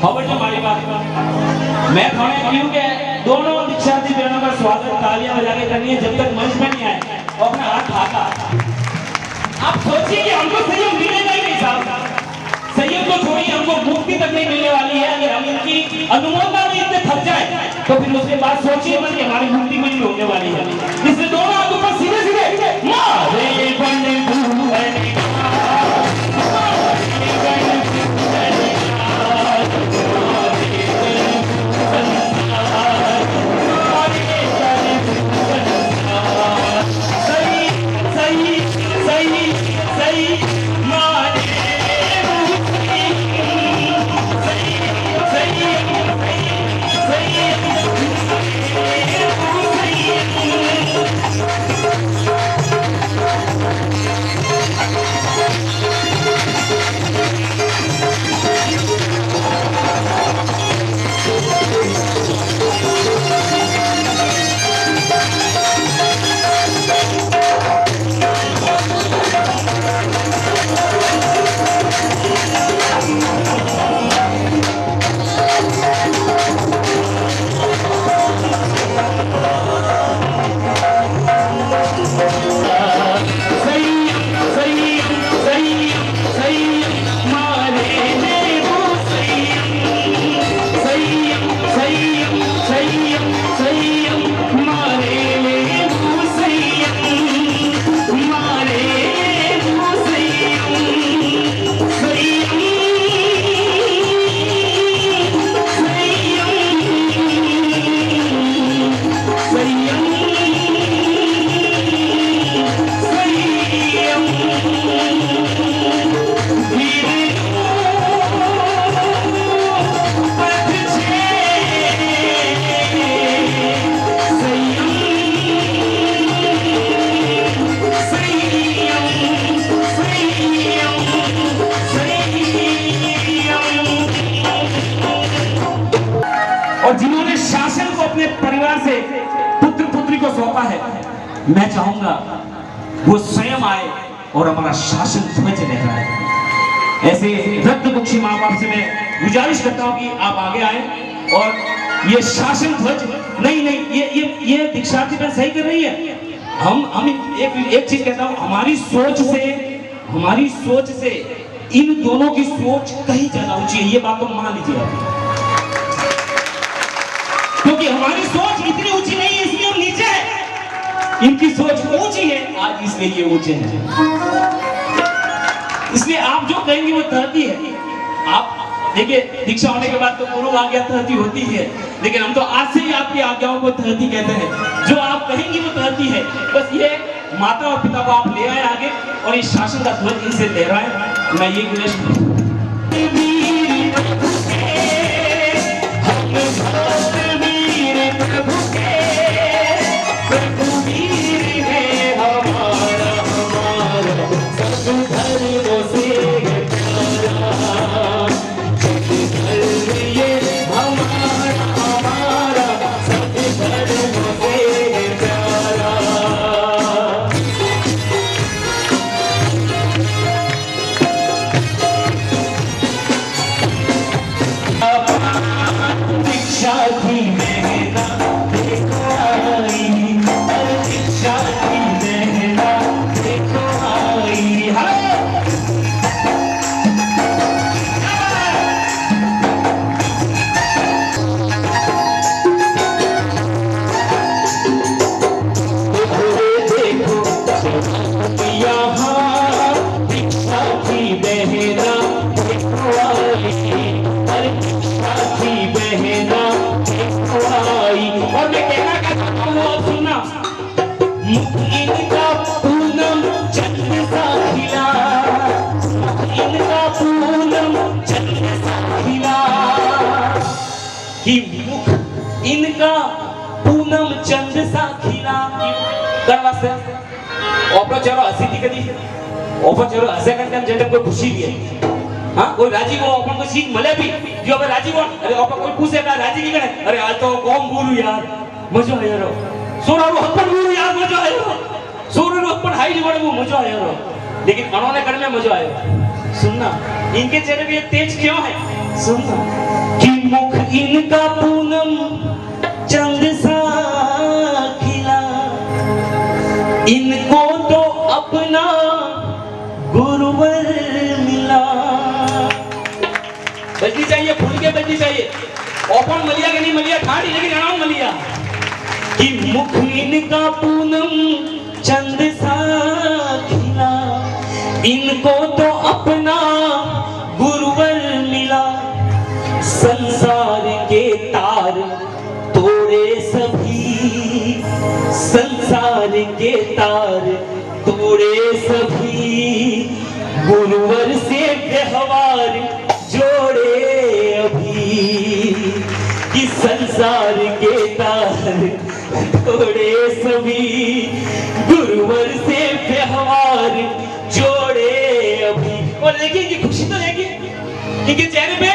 खबर जो हमारी बात मैं थोड़े क्यों के दोनों दीक्षार्थी बहनों का स्वागत तालियां बजा के करनी है जब तक मंच में नहीं आए और अपना हाथ ढाका। आप सोचिए कि हमको सहयोग मिलेगा ही नहीं साहब, सहयोग तो छोड़िए हमको मुक्ति तक नहीं मिलने वाली है। अगर हम इनकी अनुमोदना में इतने थक जाए तो फिर उसके बाद सोचिए मत कि हमारी मुक्ति कोई होने वाली है। इसलिए दोनों हाथ ऊपर सीधे सीधे मारे बंदे मैं चाहूंगा वो स्वयं आए और हमारा शासन ध्वज लहराए। ऐसे वृद्धमुखी माँ बाप से मैं गुजारिश करता हूँ कि आप आगे आए और ये शासन ध्वज नहीं ये दीक्षार्थी बहन सही कर रही है। हम एक चीज कहता हूँ, हमारी सोच से इन दोनों की सोच कहीं ज्यादा ऊंची है, ये बात तो मान लीजिए आप, क्योंकि हमारी सोच इतनी ऊंची नहीं है इसलिए हम नीचे है, इनकी सोच ऊंची है आज इसलिए ये ऊंचे हैं। इसलिए आप जो कहेंगे वो तरती है। आप देखिए दीक्षा होने के बाद तो पूर्व आज्ञा तरती होती है, लेकिन हम तो आज से ही आपकी आज्ञाओं को तरती कहते हैं। जो आप कहेंगे वो तरती है। बस ये माता और पिता को आप ले आए आगे और इस शासन का ध्वज इनसे लहराएं। मैं ये गुजारिश करूं। इनका पूनम चंद सा खिला करवासे ओपो चलो हसी थी कदी ओपो चलो हसे करके हम जेटम को खुशी भी है। हां कोई राजी को अपन को सीख मिले भी जो अब राजी को अरे ओपो कोई पूछेगा राजी की करे अरे आज तो कौन गुरु यार मजा आया रो सोरारू अपन गुरु यार मजा आया सोरारू अपन हाई जीवन वो मजा आया रो लेकिन उन्होंने कर में मजा आया। सुनना इनके चेहरे पे तेज क्यों है सुनना मुख इनका पूनम चंद सा खिला, इनको तो अपना गुरुवर मिला। बजनी चाहिए, फूल के बजनी चाहिए, ओपन मलिया के नहीं, मलिया ठाड़ी लेकिन आराम मलिया। कि मुख इनका पूनम चंद सा खिला, इनको तो अपना गुरुवर मिला। संसार के तार तोड़े सभी, संसार के तार तोड़े सभी, गुरुवर से व्यवहार जोड़े अभी। कि संसार के तार तोड़े सभी, गुरुवर से व्यवहार जोड़े अभी। और देखिए इनकी खुशी तो देखिए इनके चेहरे पे,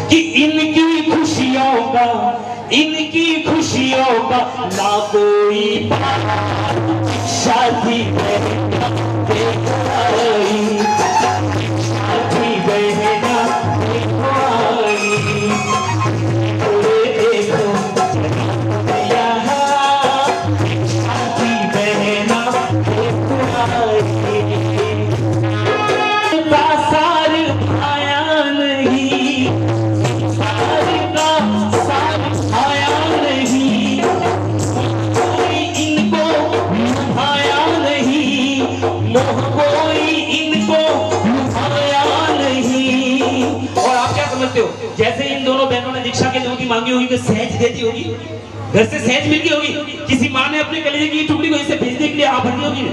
कि इनकी खुशियों का, इनकी खुशियों का ना कोई शादी बहना शादी बहना जैसे इन दोनों बहनों ने दीक्षा के लिए मांगी होगी कि सहज दे दी होगी, घर से सहज मिल गई होगी, किसी माँ ने अपने कलेजे की टुकड़ी को इसे भेजने के लिए आ भरी होगी।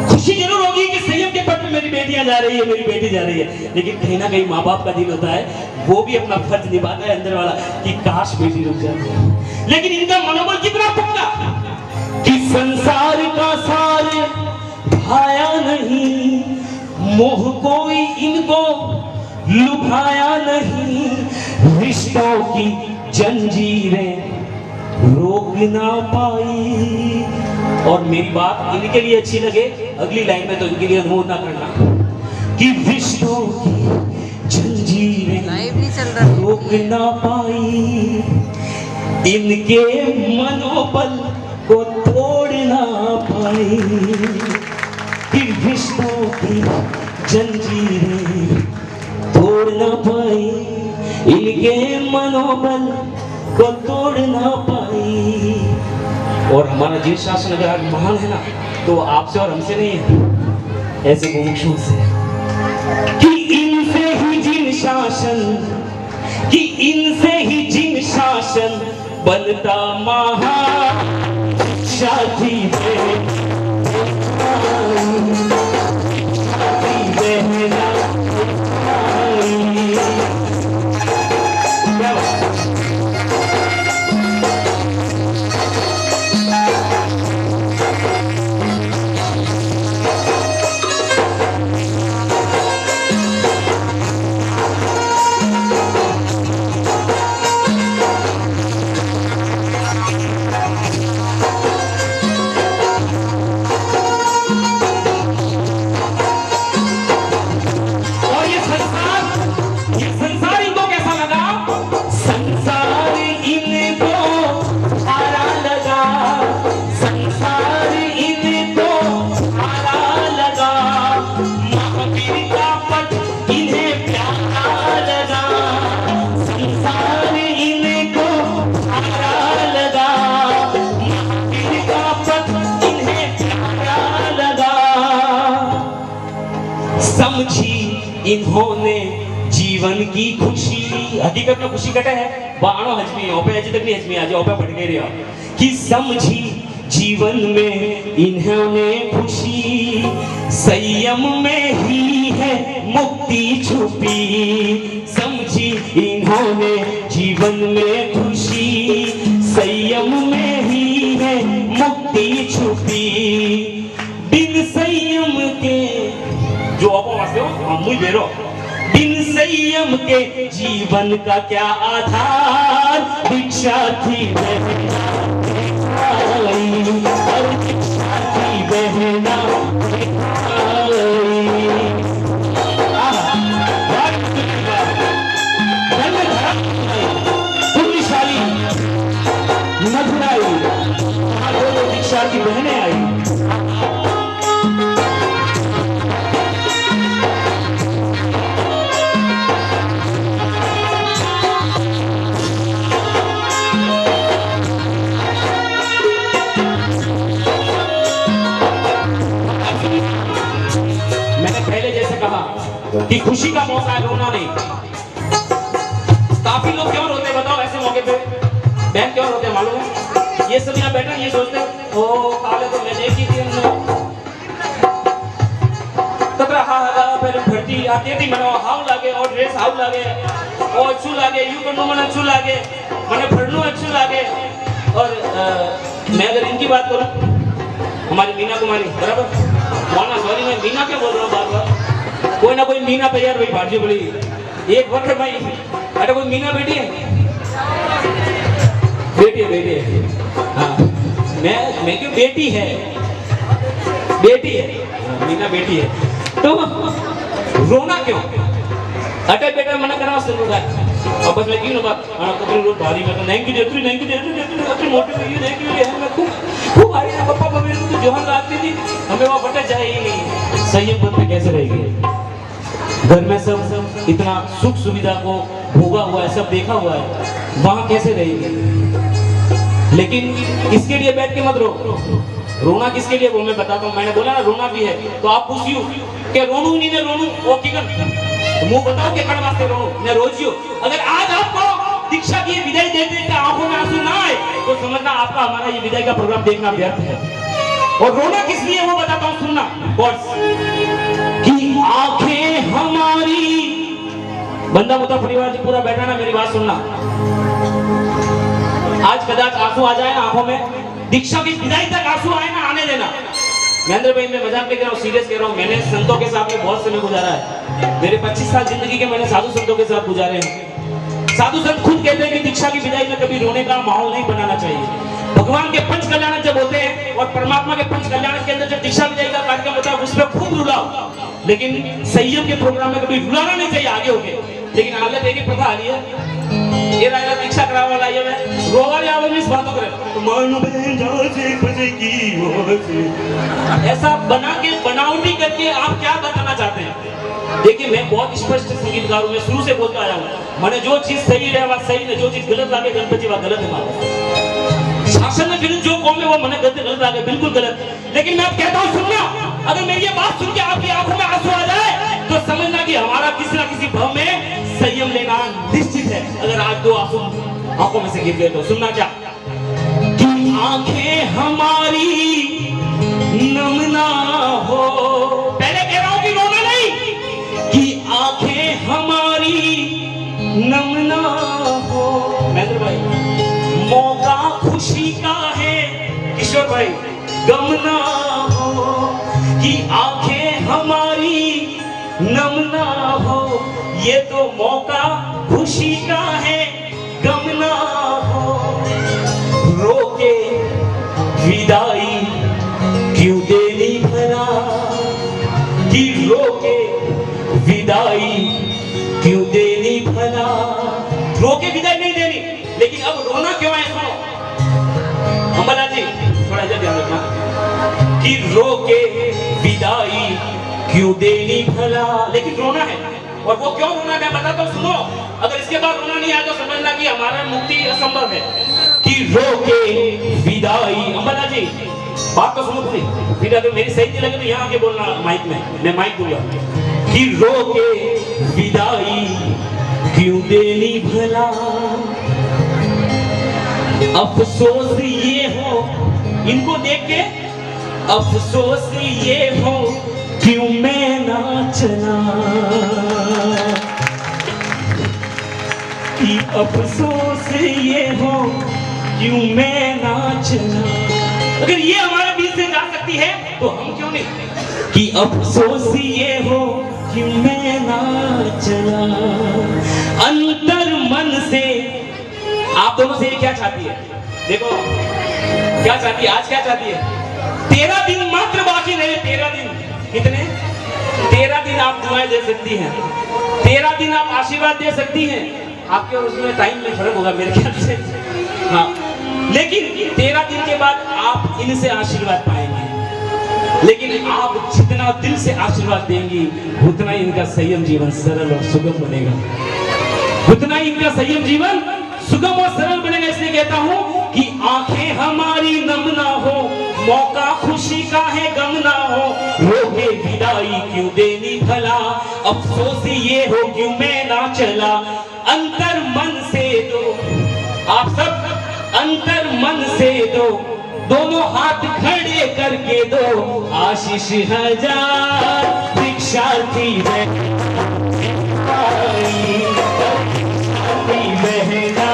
खुशी जरूर होगी कि संयम के पट में मेरी बेटियां जा रही है, मेरी बेटी जा रही है, लेकिन कहीं ना कहीं माँ बाप का दिल होता है, वो भी अपना फर्ज निभाता है अंदर वाला कि काश बेटी रुक जाए। लेकिन इनका मनोबल कितना पक्का कि संसार का सार भाया नहीं, मोह कोई इनको लुभाया नहीं, रिश्तों की जंजीरें रोक ना पाई। और मेरी बात इनके लिए अच्छी लगे, अगली लाइन में तो इनके लिए अनुरोध ना करना कि रिश्तों की जंजीरें रोक ना पाई, इनके मनोबल को तोड़ ना पाई। कि रिश्तों की जंजीरें तोड़ ना पाई, इनके मनोबल को तोड़ ना पाई। और हमारा जिन शासन अगर आज महान है ना, तो आपसे और हमसे नहीं है, ऐसे मुमुक्षुओं से। कि इनसे ही जिन शासन, कि इनसे ही जिन शासन बनता महान, शादी बहना इन्होंने जीवन की खुशी, हकीकत में खुशी कटे है बाणो हजमी हो पे अजी तक नहीं हजमी आज हो पे बढ़ गए रहा कि समझी जीवन में इन्होंने खुशी, संयम में ही है मुक्ति छुपी। समझी इन्होंने जीवन में खुशी, संयम में ही है मुक्ति छुपी। बिन संयम के जो आप वास्ते हो हम मुझे दे रो, बिन संयम के जीवन का क्या आधार। दीक्षा थी बहना की बहनें आई। मैंने पहले जैसे कहा कि खुशी का मौका है, रोना नहीं। काफी लोग क्यों रोते बताओ ऐसे मौके पे? बहन क्यों रोते मालूम है? ये सब यहाँ बैठे ये सोचते ओ काले तो मैं देखी थी हमने तबरा हा फिर भर्ती आती थी मनो हाउ लागे और ड्रेस हाउ लागे और अच्छू लागे यू करनो मन अच्छू लागे मने भरनो अच्छू लागे। और मैं अगर इनकी बात करूं हमारी मीना कुमारी बराबर माना सॉरी मैं मीना क्या बोल रहा हूँ बार-बार, कोई ना कोई मीना तैयार हुई भाजी बोली एक वर्ष भाई अरे कोई मीना बेटी है बेटी है हाँ मैं क्यों बेटी है मीना बेटी है तो रोना क्यों अटे बेटा मना करना शुरू होगा और बस मैं क्यों बात कपड़े रोज भारी में नहीं की देती अपनी मोटी हुई नहीं की है मैं खूब भारी है पापा मम्मी तो जोहन रात थी हमें वहाँ बटा जाए ही नहीं संयम बन पे कैसे रहेगी घर में सब इतना सुख सुविधा को भोगा हुआ है सब देखा हुआ है वहाँ कैसे रहेगी। लेकिन इसके लिए बैठ के मत रो रोना किसके लिए वो मैं बताता हूँ। मैंने बोला ना रोना भी है तो आप पूछियो कि रोनू नहीं ने रोनू वो किकन मुंह बताओ कि कण वास्ते रोनू ने रोजियो। अगर आज आपको दीक्षा की विदाई देते आंखों में आंसू ना आए तो समझना आपका हमारा ये विदाई का प्रोग्राम देखना व्यर्थ है। और रोना किस लिए वो बताता हूँ सुनना कि आंखें हमारी बंदा मुद्दा परिवार जी पूरा बैठा ना मेरी बात सुनना। आज कदाच आंसू आ जाए ना आंखों में दीक्षा की विदाई तक आंसू आए ना आने देना। महेंद्र भाई मैं मजाक नहीं कर रहा हूँ सीरियस कह रहा हूँ। मैंने संतों के साथ में बहुत समय गुजारा है। मेरे 25 साल जिंदगी के मैंने साधु संतों के साथ गुजारे हैं। साधु संत खुद कहते हैं कि दीक्षा की विदाई में कभी रोने का माहौल नहीं बनाना चाहिए। भगवान के पंच कल्याण जब होते हैं और परमात्मा के पंच कल्याण के अंदर जब दीक्षा विदाई का कार्यक्रम होता है उस पर खूब रुलाओ लेकिन संयम के प्रोग्राम में कभी रुलाना नहीं चाहिए आगे होके। लेकिन हालत एक ही प्रथा आ रही है ये राजा दीक्षा करावा वाला ये मैं रोवा या वो इस बातों करे तो मान बहन जाओ से बजेगी वो से ऐसा बना के बनावटी करके आप क्या बताना चाहते हैं? देखिए मैं बहुत स्पष्ट संगीतकार हूं मैं शुरू से बोलता आया हूं मैंने जो चीज सही है वह सही है जो चीज गलत लागे गणपति वह गलत है मानो शासन में फिर जो कौम है वो मने गलत लागे बिल्कुल गलत। लेकिन मैं अब कहता हूं सुनना अगर मेरी ये बात सुन के आपकी आंखों में आंसू आ जाए तो समझना कि हमारा किसी ना किसी भाव में संयम लेना निश्चित है। अगर आज दो आंसू आंखों में से गिर गए तो सुनना क्या कि आंखें हमारी नम ना हो। पहले कह रहा हूं कि रोना नहीं कि आंखें हमारी नम ना हो। महेंद्र भाई मौका खुशी का है किशोर भाई गम ना हो कि आंखें हमारी नम ना हो ये तो मौका खुशी का है गम ना हो। रोके विदाई क्यों देनी भला कि रोके विदाई क्यों देनी भला। रोके विदाई नहीं देनी लेकिन अब रोना क्यों है सुनो अम्बला जी थोड़ा सा ध्यान रखना कि रोके विदाई क्यों देनी भला लेकिन रोना है। और वो क्यों रोना मैं बताता हूँ सुनो। अगर इसके बाद रोना नहीं आया तो समझना कि हमारा मुक्ति असंभव है कि रोके विदाई। अम्बला जी बात तो सुनो पूरी फिर अगर मेरी सही नहीं लगे तो यहाँ आके बोलना माइक में मैं माइक दूंगा कि रोके विदाई क्यों देनी भला। अफसोस ये हो इनको देख के अफसोस ये हो क्यों मैं ना चला कि अफसोस ये हो क्यों मैं ना चला। अगर ये हमारे बीच से जा सकती है तो हम क्यों नहीं कि अफसोस ये हो क्यों मैं ना चला। अंतर मन से आप दोनों से क्या चाहती है देखो क्या चाहती है आज क्या चाहती है 13 दिन मात्र बाकी रहे 13 दिन कितने 13 दिन आप दुआएं दे सकती हैं 13 दिन आप आशीर्वाद दे सकती हैं। आपके और उसमें टाइम में फर्क होगा मेरे ख्याल से हाँ लेकिन 13 दिन के बाद आप इनसे आशीर्वाद पाएंगे। लेकिन आप जितना दिल से आशीर्वाद देंगी उतना ही इनका संयम जीवन सरल और सुगम बनेगा, उतना ही इनका संयम जीवन सुगम और सरल बनेगा। इसलिए कहता हूं कि आंखें हमारी नम ना हो, मौका खुशी का है गम ना हो, रोके विदाई क्यों देनी भला, अफसोस ये हो क्यों मैं ना चला, अंतर मन से दो, आप सब अंतर मन से दो, दोनों हाथ खड़े करके दो, आशीष हजार दीक्षार्थी बहना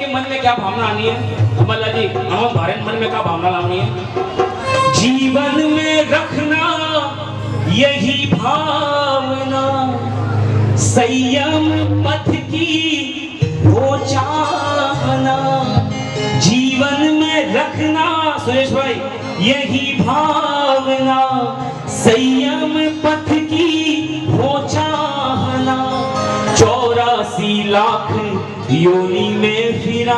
मन में क्या भावना आनी है अमला जी, हमारे मन में क्या भावना लानी है, जीवन में रखना यही भावना, संयम पथ की हो चाहना, जीवन में रखना सुरेश भाई यही भावना, संयम पथ की हो चाहना, 84 लाख योनि में फिरा,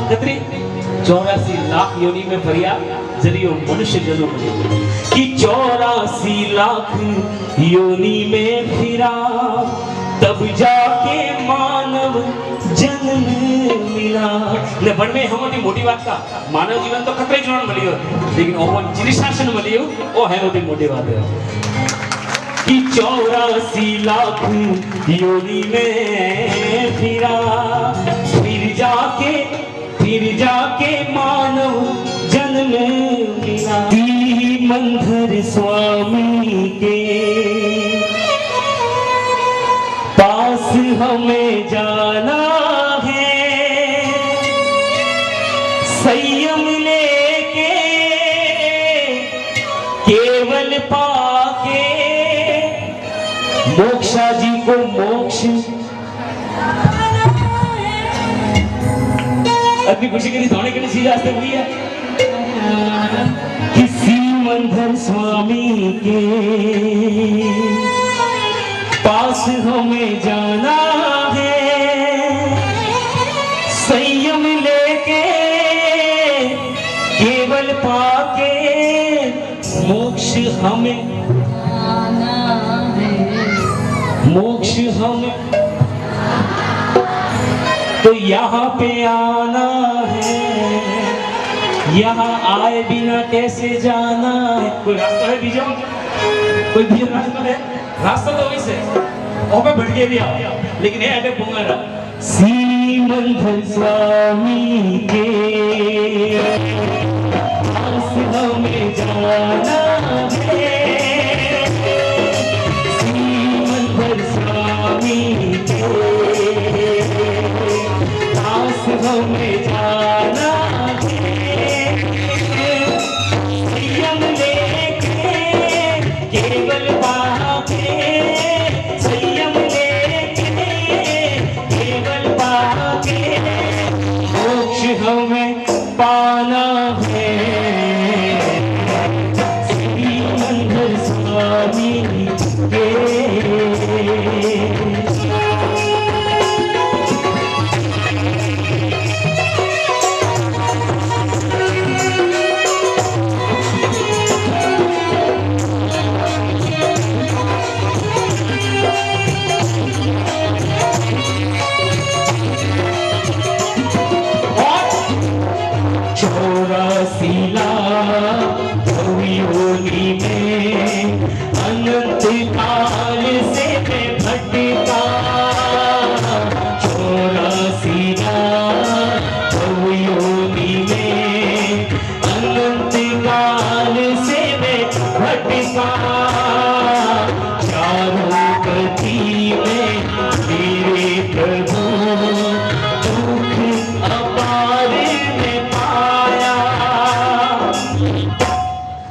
कतरी 84 लाख योनि में फरिया जरिए मनुष्य जन्म कि 84 लाख योनि में फिरा, तब जाके मानव जन्म मिला। ने बन में हमारी मोटी बात का मानव जीवन तो कतरे जीवन मिली हो, लेकिन वो जिस शासन मिली हो वो है मोटी मोटी बात है कि 84 लाख योनि में फिरा, फिर जाके मानव जन्म मिला, मंधर स्वामी के पास हमें जाना है, संयम लेके केवल पाके मोक्षा जी को मोक्ष, अपनी खुशी के लिए सोने के लिए चीज आ सकती है, किसी मंधर स्वामी के पास हमें जाना है, संयम लेके केवल पाके मोक्ष हमें, मोक्ष हमें तो यहाँ पे आना है, यहाँ आए बिना कैसे जाना है। कोई रास्ता है बीजों, कोई भी रास्ता है, रास्ता तो वैसे ओपे भटके भी आओ, लेकिन ये अटे पुंगरा श्रीमंधर स्वामी के पास हमें जाना है, श्रीमंधर स्वामी के हमें जाना है, संयम लेके केवल पाके, संयम लेके केवल पाके मोक्ष हमें पाना है,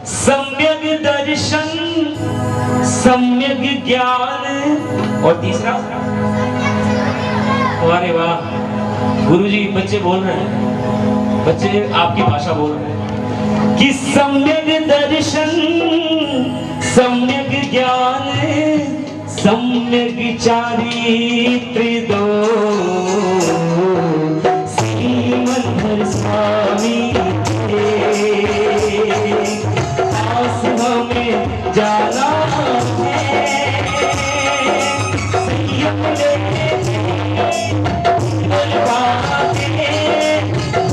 सम्यक दर्शन, सम्यक ज्ञान, और तीसरा, अरे वाह गुरुजी, बच्चे बोल रहे हैं, बच्चे आपकी भाषा बोल रहे हैं कि सम्यक दर्शन, सम्यक ज्ञान, सम्यक चारित्र दो श्रीमंतर स्वामी पास हमें जाना है, संयम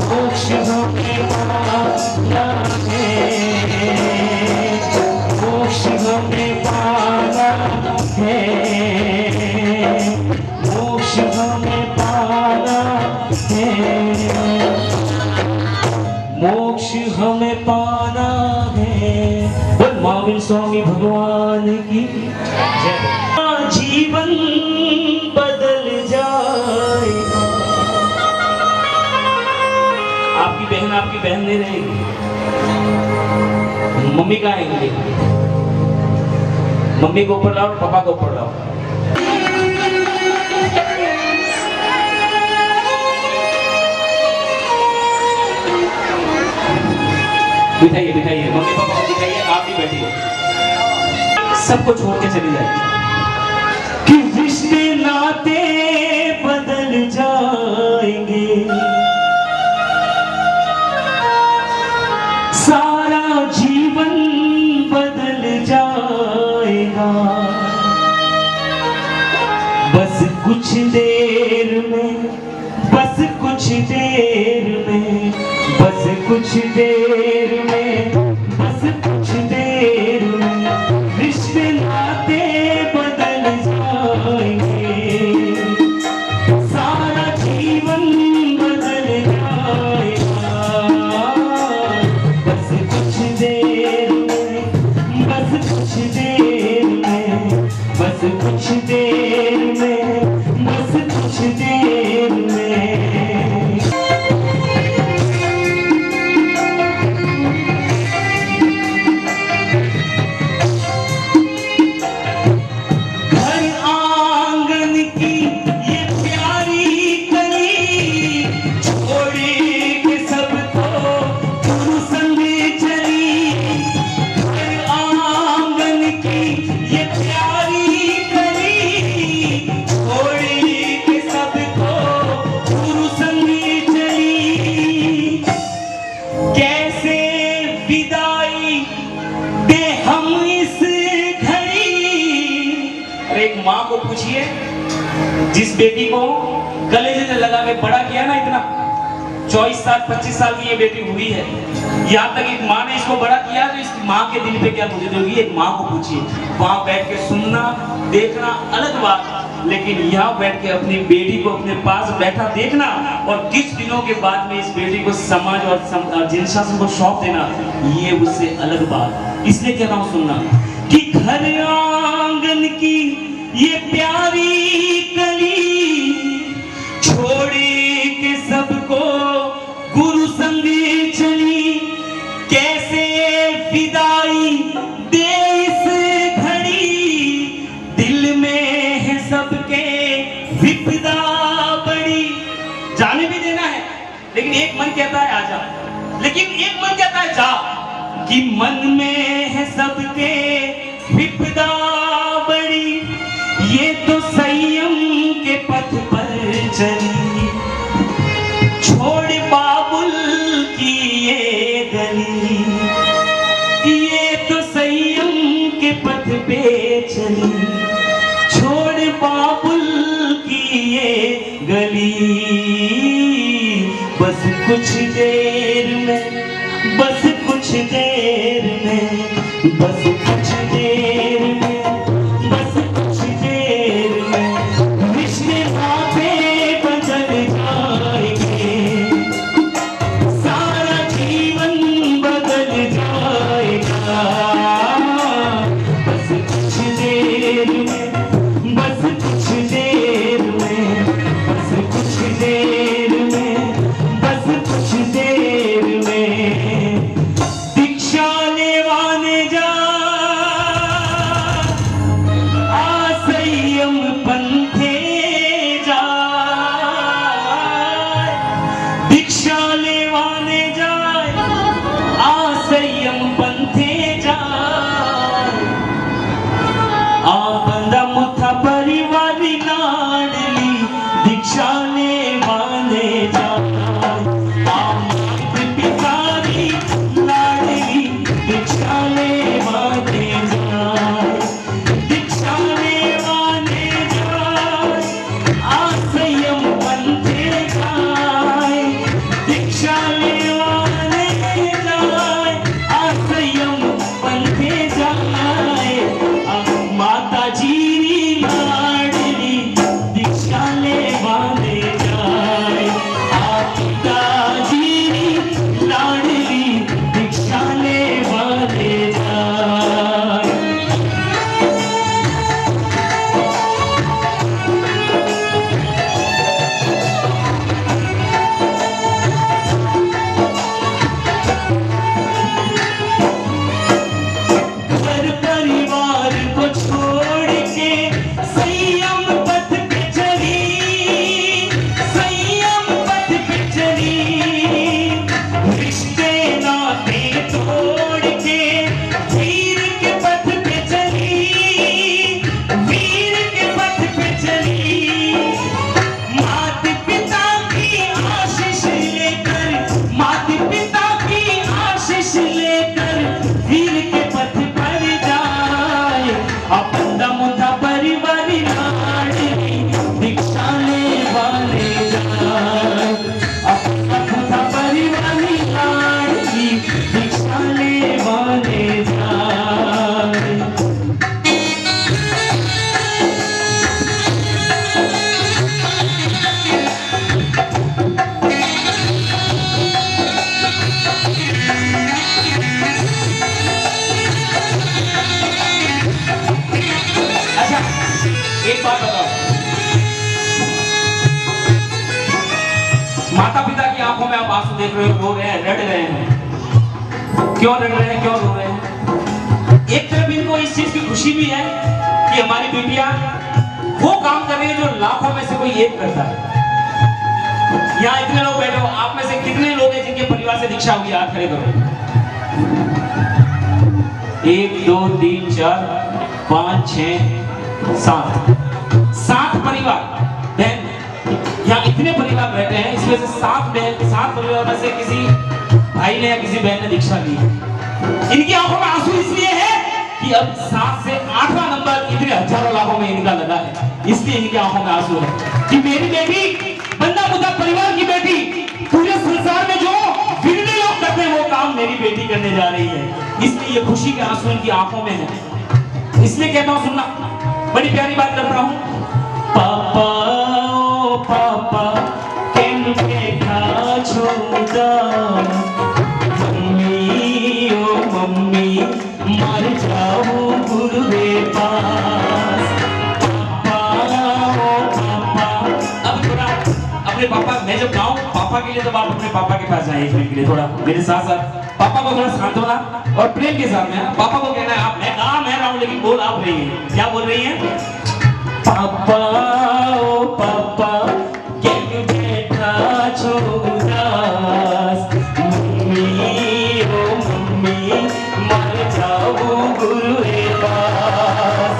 मोक्ष हमें पाना है, मोक्ष हमें पाना है, मोक्ष हमें पाना है, मोक्ष हमें पाना है। बोल महावीर स्वामी भगवान की जय। जीवन बदल जाएगा। आपकी बहन नहीं रहेगी। मम्मी कहाँ आएंगे? मम्मी को ऊपर लाओ, पापा को ऊपर लाओ। बिठाइए बिठाइए, मम्मी पापा को बिठाइए, आप भी बैठिए, सबको छोड़ के चली जाए कि रिश्ते नाते बदल जाएंगे, सारा जीवन बदल जाएगा, बस कुछ देर में, बस कुछ देर में, बस कुछ देर में, बस कुछ देर में रिश्ते नाते बदल जाएंगे, सारा जीवन बदल जाएगा, बस कुछ देर में, बस कुछ देर में, बस कुछ देर में, बस कुछ देर में। माँ को पूछिए जिस बेटी को कलेजे से लगा के बड़ा किया ना, इतना 24 साल 25 साल की ये बेटी हुई है, यहाँ तक एक माँ ने इसको बड़ा किया, तो इस माँ के दिल पे क्या गुजरी होगी, एक माँ को पूछिए। वहां बैठ के सुनना देखना अलग बात, लेकिन यहाँ बैठ के अपनी बेटी को अपने पास बैठा देखना और किस दिनों के बाद में इस बेटी को समाज और जिन शासन को सौंप देना, ये उससे अलग बात। इसलिए कह रहा हूँ सुनना कि घर आंगन की ये प्यारी कली छोड़ी के सबको गुरु संग चली, कैसे विदाई दे इस घड़ी, दिल में है सबके विपदा बड़ी। जाने भी देना है, लेकिन एक मन कहता है आजा, लेकिन एक मन कहता है जा, कि मन में है सबके विपदा बड़ी, ये तो संयम के पथ पर चली, छोड़ बाबुल की ये गली, ये तो संयम के पथ पे चली, छोड़ बाबुल की ये गली, बस कुछ देर में, बस कुछ देर में, बस कुछ देर में, बस कुछ देर में रिश्ते नाते बदल जाएंगे, सारा जीवन बदल जाएगा, बस कुछ देर में, बस कुछ देर में, बस कुछ देर में, बस कुछ देर में देख रहे हो, रो रहे हैं, रड़ रहे हैं। क्यों रड़ रहे हैं, क्यों रो रहे हैं? एक तरफ इनको इस चीज की खुशी भी है कि हमारी बेटियां वो काम कर रही है जो लाखों में से कोई एक करता है। यहाँ इतने लोग बैठे हो, आप में से कितने लोग हैं जिनके परिवार से दीक्षा हुई? हाथ खड़े करो। 1 2 3 4 5 6 7 परिवार बहन, यहाँ इतने परिवार बैठे हैं, इसमें से 7 परिवार में से किसी भाई ने या किसी बहन ने दीक्षा ली। इनकी आंखों में आंसू इसलिए है कि अब 7 से 8वां नंबर इतने हजारों लाखों में इनका लगा है, इसलिए इनकी आंखों में आंसू है कि मेरी बेटी, बंदा मुद्दा परिवार की बेटी, पूरे संसार में जो बिगड़े लोग करते हैं वो काम मेरी बेटी करने जा रही है। इसलिए ये खुशी के आंसू इनकी आंखों में है। इसलिए कहता हूं, सुनना, बड़ी प्यारी बात कर रहा हूं। पापा ओ पापा केन देखा छोड़ा, मम्मी ओ मम्मी मर जाऊं गुरु के पास। पापा ओ पापा, अब थोड़ा अपने पापा, मैं जब गाऊं पापा के लिए, तब आप अपने पापा के पास जाए 1 मिनट के लिए, थोड़ा मेरे साथ साथ पापा को थोड़ा सांत्वना और प्रेम के साथ में पापा को कहना है, आप, मैं रहा हूं लेकिन बोल आप रही है। क्या बोल रही है? पापा ओ पापा केन बैठा छोदास, मम्मी ओ मम्मी मर जाऊं गुरु के पास।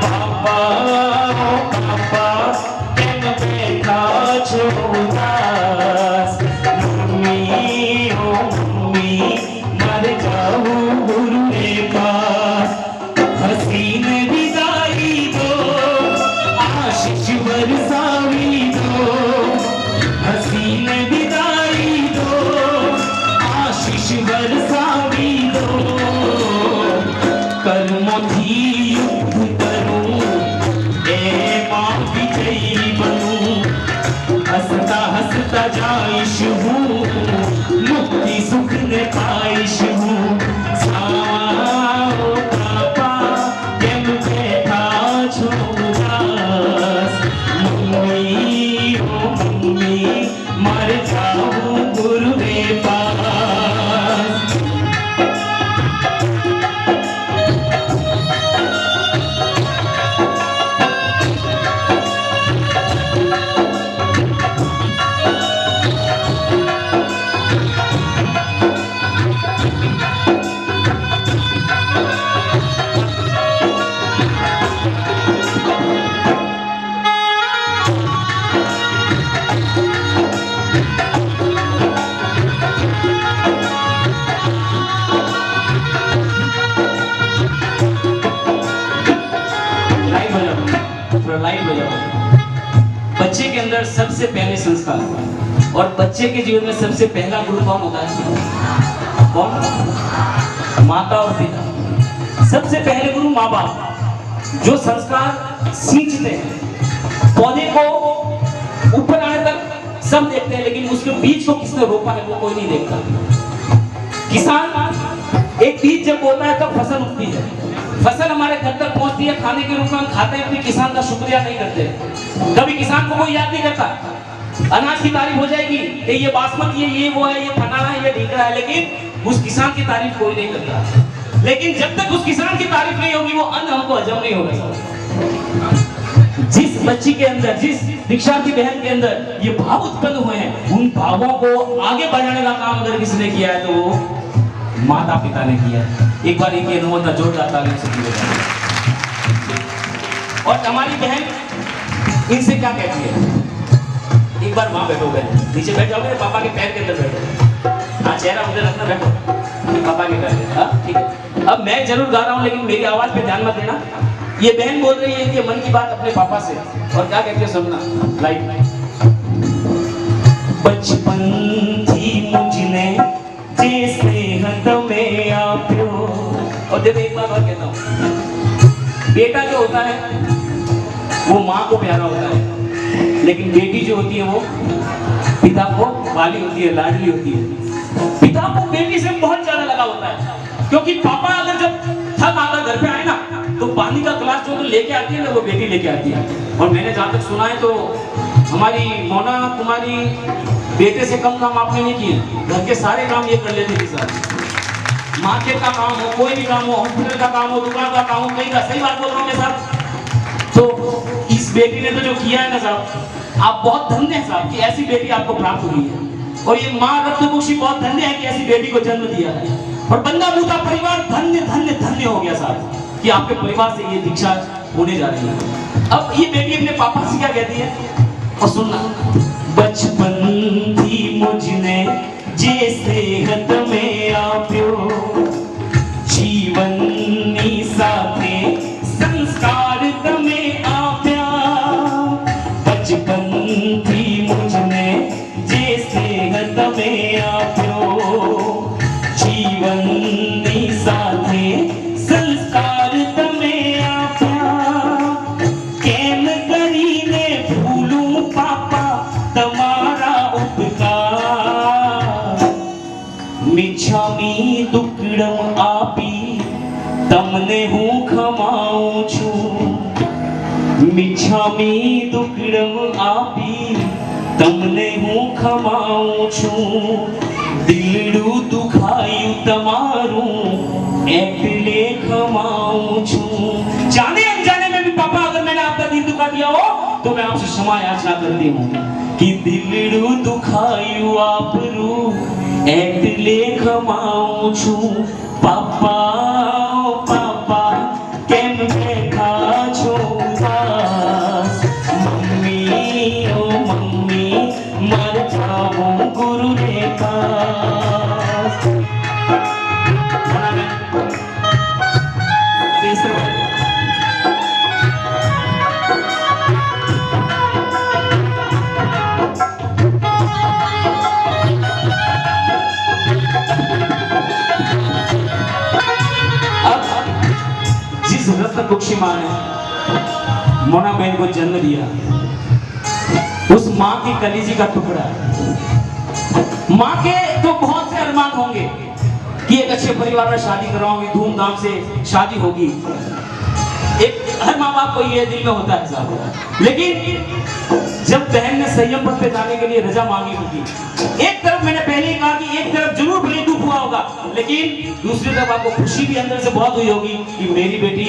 पापा ओ पापा केन बैठा छोदास, मम्मी ओ मम्मी मर जाऊं गुरु के पास। हसीन विदाई दो, आशीष बरसावी दो, हसीन विदाई दो, आशीष बरसावी दो। कर्मों की युद्ध करूं, ए मां विजयी बनूं, हंसता हंसता जाइश हूँ, मुक्ति सुख ने पाइश हूँ। साओ पापा केन बैठा छोदास, मम्मी ओ मम्मी मर जाऊं गुरु के पास। बच्चे के अंदर सबसे पहले संस्कार और बच्चे के जीवन में सबसे पहला गुरु कौन होता है? कौन? माता और पिता। सबसे पहले गुरु माँ बाप, जो संस्कार सींचते हैं। पौधे को ऊपर आने तक सब देखते हैं, लेकिन उसके बीज को किसने रोपा है वो कोई नहीं देखता। किसान एक बीज जब बोता है तब फसल उगती है, फसल हमारे घर तक पहुंचती है, खाने के रूप में हम खाते हैं, अपने किसान का शुक्रिया नहीं करते। कभी किसान को कोई याद नहीं करता। अनाज की तारीफ हो जाएगी, ये बासमती है, ये वो है, ये फलाना है, ये ढीकड़ा है, लेकिन उस किसान की तारीफ कोई नहीं करता। लेकिन जब तक उस किसान की तारीफ नहीं होगी वो अन्न हमको हजम नहीं होगा। जिस बच्ची के अंदर, जिस दीक्षार्थी बहन के अंदर ये भाव उत्पन्न हुए हैं, उन भावों को आगे बढ़ाने का काम अगर किसी ने किया है तो वो माता पिता ने किया है। एक बार इनके अनुभव का जोरदार तालियों से किया। और हमारी बहन इनसे क्या कहती है? एक बार वहां बैठोगे, नीचे बैठ जाओगे, पापा के पैर के अंदर बैठो। हाँ, चेहरा मुझे रखना, बैठो पापा के पैर के। हाँ ठीक है। अब मैं जरूर गा रहा हूँ लेकिन मेरी आवाज पे ध्यान मत देना। ये बहन बोल रही है कि मन की बात अपने पापा से, और क्या कहती है सुनना। लाइक बचपन थी मुझने जैसे में आप्यो। और देखो एक बात और कहता हूँ, बेटा जो होता है वो माँ को प्यारा होता है, लेकिन बेटी जो होती है वो पिता को वाली होती है, लाडली होती है। पिता को बेटी से बहुत ज्यादा लगा होता है, क्योंकि पापा अगर जब थक आकर घर पे आए ना तो पानी का गिलास जो लेके आती है ना वो बेटी लेके आती है। और मैंने जहाँ तक सुना है तो हमारी मोना कुमारी बेटे से कम काम आपने नहीं किए, घर के सारे काम ये कर लेते थे साहब। मार्केट का काम हो, कोई भी काम हो, हॉस्पिटल का काम हो, दुकान का काम हो, कहीं का, सही बात बोल रहा हूँ मैं साहब। तो इस बेटी ने तो जो किया है ना साहब, आप बहुत धन्य हैं साहब कि ऐसी बेटी आपको प्राप्त हुई है। और ये माँ रत्नकुक्षी बहुत धन्य है कि ऐसी बेटी को जन्म दिया है। और बंदा बूटा परिवार धन्य धन्य धन्य हो गया साहब कि आपके परिवार से ये दीक्षा होने जा रही है। अब ये बेटी अपने पापा से क्या कहती है, और सुनना। बचपन थी मुझने जे सेहत में आप्यो, जीवन नी साथे संस्कार तमें आप्या। बचपन थी मुझने जे सेहत में आप्यो, जीवन नी साथे संस्कार तमें आप्या। केम करीने भूलूं पापा तमारा उपकार, मिच्छामी दुक्कड़म आपी तमने हूँ खमाऊं छू। मिच्छामी दुक्कड़म आपी तमने हूँ खमाऊं छू। दिलड़ू दुखायु तमारू एकले खमाऊं छू। जाने अनजाने में भी पापा अगर मैंने आपका दिल दुखा दिया हो तो मैं आपसे क्षमा याचना करती हूँ कि दिलड़ू दुखायु आपरू एकले खमाऊं छू। पापा ओ पापा केम बैठा छो उदास, मम्मी ओ मम्मी मर जाऊं गुरु रे पास। रत्नकुक्षी माँ ने मोना बहन को जन्म दिया, उस माँ की कलीजी का टुकड़ा। माँ के तो बहुत से अरमान होंगे कि एक अच्छे परिवार में शादी कराऊंगी, धूमधाम से शादी होगी। एक हर माँ बाप को ये दिल में होता है साहब। लेकिन जब बहन ने संयम पथ पे जाने के लिए रजा मांगी होगी, एक तरफ मैंने पहले ही कहा कि एक तरफ जरूर भले दुख हुआ होगा, लेकिन दूसरी तरफ आपको खुशी भी अंदर से बहुत हुई होगी कि मेरी बेटी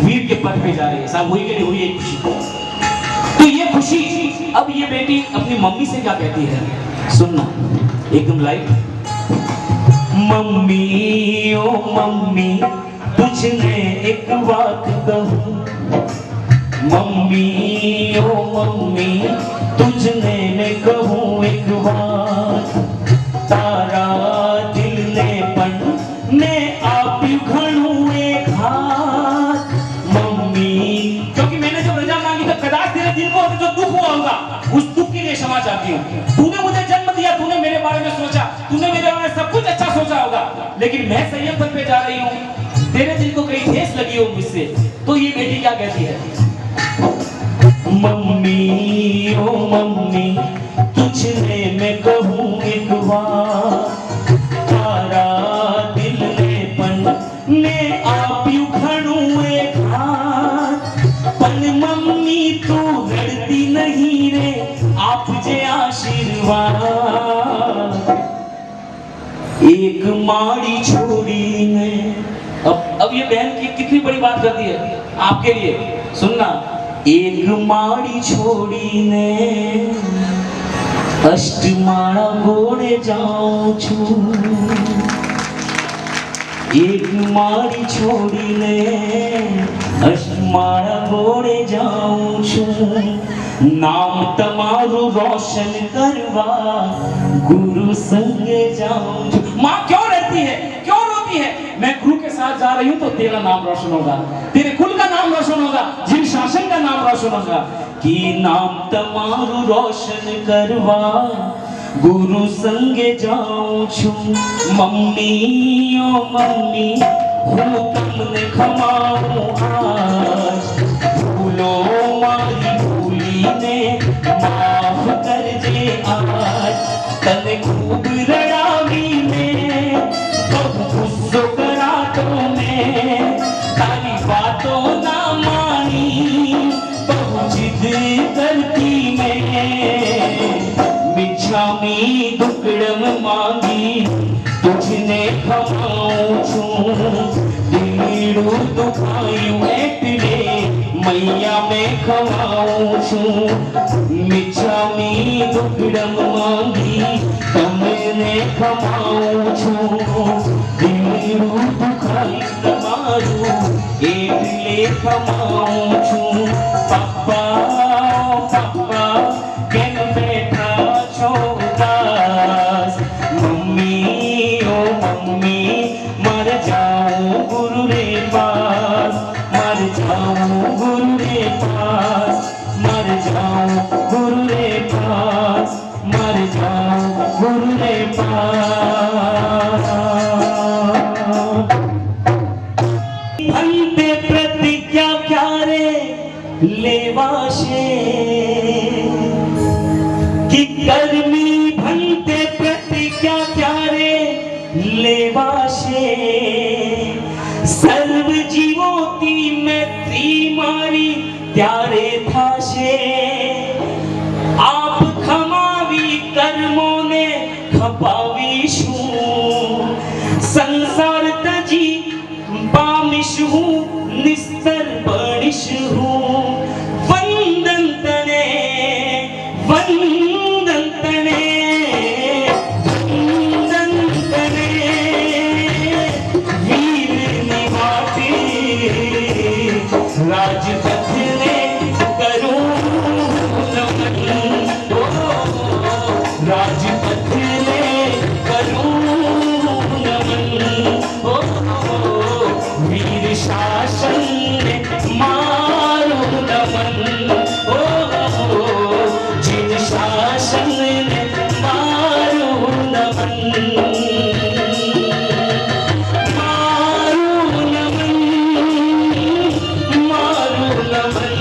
वीर के पथ पे जा रही है साहब। हुई के लिए हुई एक खुशी। तो ये खुशी, अब ये बेटी अपनी मम्मी से क्या कहती है, सुनना एकदम लाइव। मम्मी ओ मम्मी तुझने एक बात कहूं, मम्मी ओ मम्मी तुझने मैं कहूं एक बात। तारा दिल ने पन मैं आप घणू एक हाथ। मम्मी, क्योंकि मैंने जब रजा मांगी तो कदाच तेरे दिल को जो दुख हुआ होगा, उस दुख के लिए क्षमा चाहती हूँ। तूने मुझे जन्म दिया, तूने मेरे बारे में सोचा, तूने मेरे बारे में सब कुछ अच्छा सोचा होगा, लेकिन मैं संयम पथ पे जा रही हूँ, तेरे दिल को कहीं ठेस लगी हो मुझसे। तो ये बेटी क्या कहती है, मम्मी ओ मम्मी तुझने मैं कहूँ एक बार। तारा दिल ने पन मैं आप घणू एक हाथ। पन मम्मी तू लड़ती नहीं रे आप जे आशीर्वाद। एक माड़ी छोड़ी ने, अब ये बहन की कितनी बड़ी बात करती है आपके लिए, सुनना। एक माड़ी छोड़ी ने अष्टमाला गोड़े जाऊं छू। एक माड़ी छोड़ी ने अष्टमाला गोड़े जाऊं छू। नाम तमारू रोशन करवा गुरु संगे जाऊं छू। माँ क्यों रहती है, क्यों रोती है? मैं गुरु के साथ जा रही हूँ तो तेरा नाम रोशन होगा, तेरे कुल का नाम रोशन होगा, जिन शासन का नाम रोशन होगा। कि नाम तमारू रोशन करवा गुरु संगे जाऊं छू। मम्मी ओ मम्मी हूँ तुमने खमाऊं आज। भूलो मारी भूली ने माफ कर जे आज। तने खूब रड़ावी में बहु गुस्सो करा तो मैं। तारी बातों ना मानी बहु जिद करती मैं। मिच्छामी दुखायु एटले मैया में खवाऊं छूं मिच्छामी दुखड़म मांगी तमने खवाऊं छूं दिलू दुखाई तमारू एटले खवाऊं छूं पप्पा पप्पा केम बैठा छो उदास मम्मी ओ मम्मी मर जाऊं गुरु रे पास मर जाऊं गुरु रे पास मर जाऊं गुरु रे पास मर जाऊं गुरु रे पास भन्ते प्रतिज्ञा क्या रे लेवाशे कि कर्मी भन्ते प्रतिज्ञा क्या रे लेवाशे सर्व जीवों की मैत्री मारी त्यारे थाशे आप खमावी कर्मों ने खपावी शू संसार तजी पामिश हूँ निस्तर बणिश हूँ वंदन तने वंदन तने वंदन तने वीर निवाते राजपथ ने करूं नमन राजपथ ने करूं नमन वीर शासन ने मारो नमन जिन शासन ने मारो नमन मारो नमन मारो नमन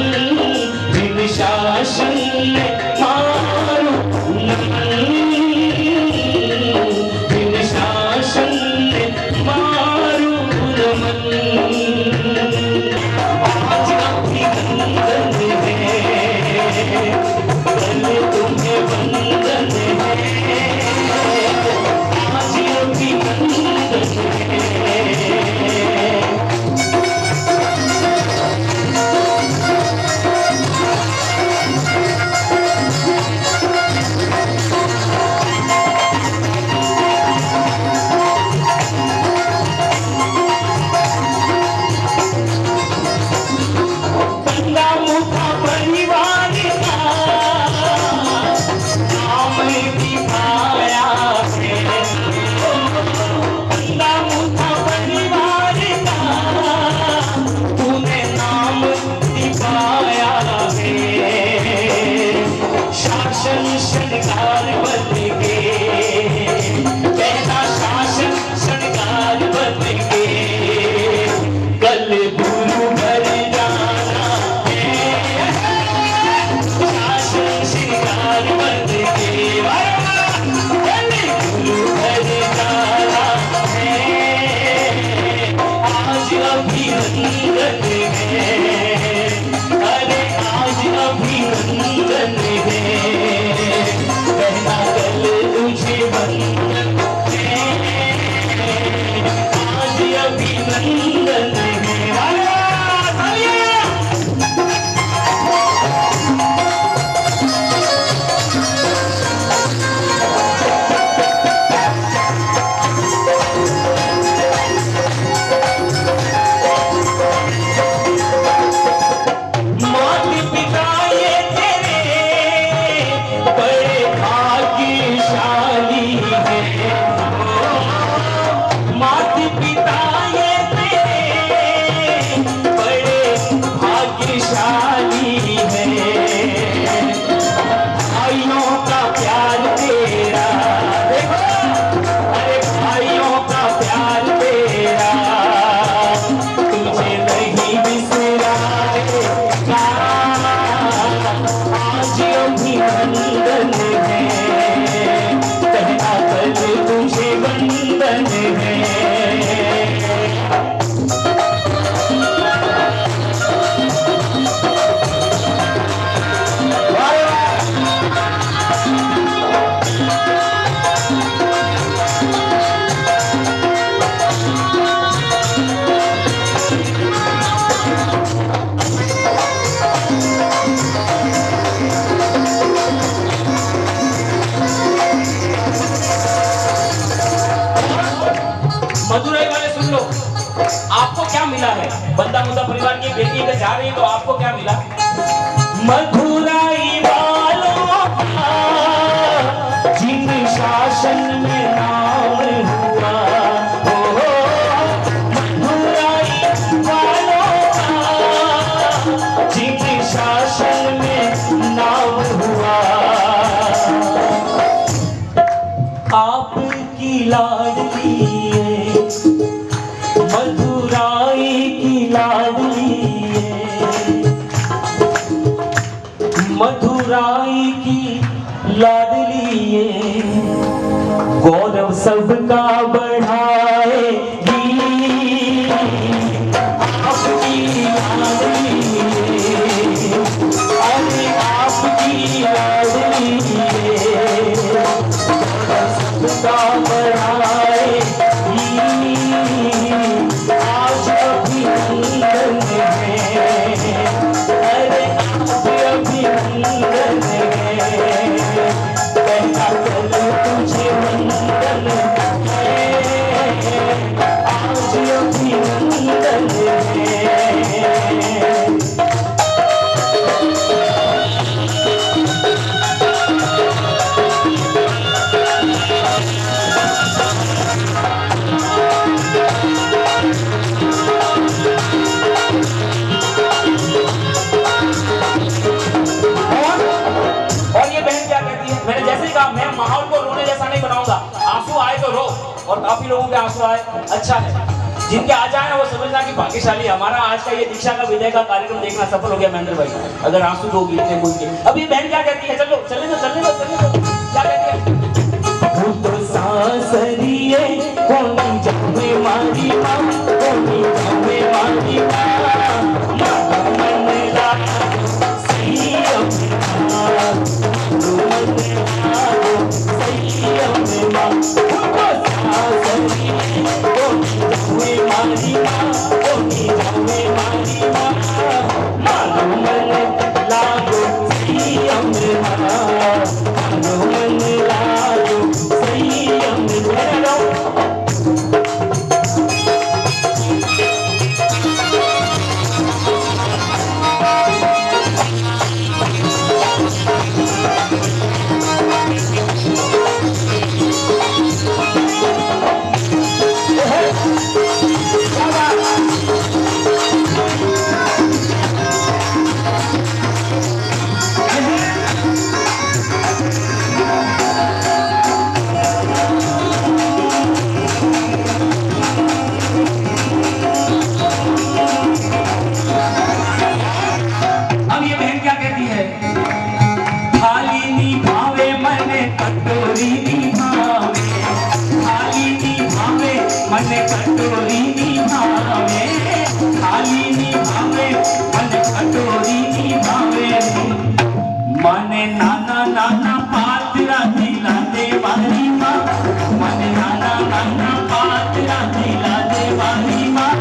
जिन शासन ने मारो नमन जिन शासन ने मारो नमन आज अभिनंदन है कल तुम्हें वंदन है आज अभिनंदन है बंदा मुखा परिवार का नाम दिखाया है बंदा मुखा परिवार का तूने नाम दिखाया है शासन शृंगार बन के पहला शासन शृंगार बन के कल गुरु घर जाना है शासन श्रृंगार बन के कल गुरु घर जाना है आज अभिनंदन है अरे आज अभिनंदन है कहना कल तुझे वंदन है आज अभिनंदन है माता पिता ये तेरे बड़े भाग्यशाली हैं माता पिता ये तेरे आपको क्या मिला है? बंदा मुद्दा परिवार की बेटी अगर जा रही है तो आपको क्या मिला? मधुराई वालों का जिन शासन में नाम हुआ, मधुराई वालों का जिन शासन में नाम हुआ, आपकी लाडली मधुराई की लाडली, मधुराई की लाडली, गौरव सबका बढ़ाएगी आपकी लाडली, अरे आपकी लाडली, गौरव सबका बढ़ाएगी, आज अभिनंदन है, अरे आज अभिनंदन है, कहता चलो तुझे वंदन है, आज अभिनंदन है। मैंने जैसे ही कहा मैं माहौल को रोने जैसा नहीं बनाऊंगा, आंसू आए तो रो, और काफी लोगों के आंसू आए, अच्छा है। जिनके आ जाए ना वो समझना कि भाग्यशाली। हमारा आज का ये दीक्षा का विजय का कार्यक्रम देखना सफल हो गया महेंद्र भाई, अगर आंसू दोगी इतने बोल के। अब ये बहन क्या कहती है? चलो चलने दो चलने दो चलने दो, क्या कहती है? तो सासरिए कोनी जावे मारी माँ, कोनी जावे मारी माँ, मन लागा सही अपना, मन लागा सही अपना, तो सासरिए कोनी जावे मारी माँ, कोनी जावे मारी माँ, मन लागो सही अपना, मन लागो सही अपना। मन कटोरी निभावे, थाली निभावे, मन कटोरी निभावे, मन नाना नाना पात्रा दिला दे वाली माँ, मन नाना नाना पात्रा दिला दे वाली माँ,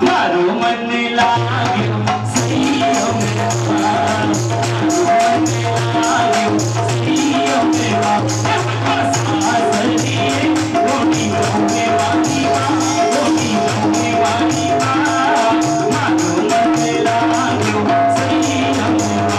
मारो मन लागे सही हो मेरा, मन लागे सही हो मेरा, सासरिए रोटी रोने वाली माँ, रोटी रोने वाली माँ, मारो मन लागे सही हो मेरा।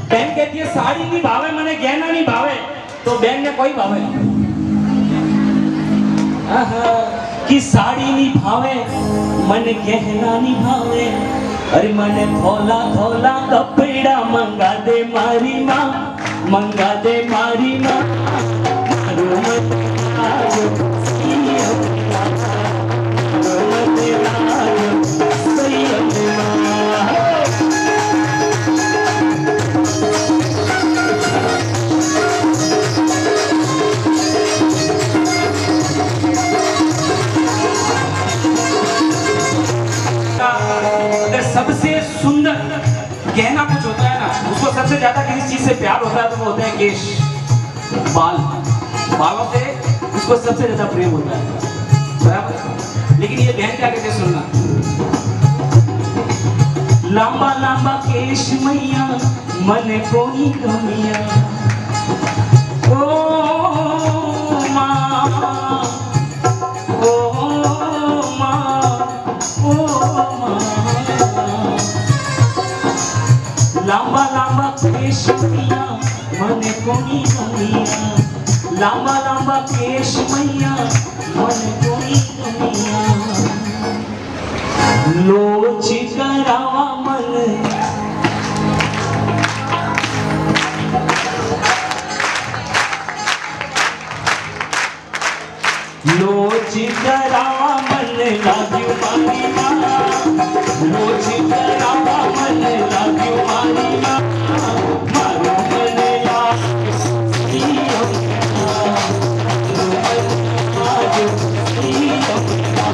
बेन कहती है साड़ी नहीं भावे मने गहना नहीं भावे, तो बेन ने कोई भावे कि साड़ी नहीं भावे मने गहना नहीं भावे, अरे मने थोला थोला कपड़ा मंगा दे मारी माँ, मंगा दे मारी माँ, मारो मत आयो सही अपना, मारो मत आयो सही अपना। सबसे सुंदर कहना कुछ होता है ना, उसको सबसे ज्यादा किसी चीज से प्यार होता है तो वो होता है केश, बाल। बालों से उसको सबसे ज्यादा प्रेम होता है, बराबर। लेकिन ये बहन क्या कहते सुनना, लंबा लंबा केश मैया मन कोनी कमिया, ओ माँ, ओ माँ, ओ माँ। लंबा लंबा केश मैया मन कोनी कमिया, लंबा लंबा केश मैया मन कोनी कमिया, लोच करावा मन, लोच करावा मन लाग्यो मारी माँ, लोच करावा मन लाग्यो मारी माँ, मारो मन लाग्यो सियो माँ, मारो मन लाग्यो सियो माँ,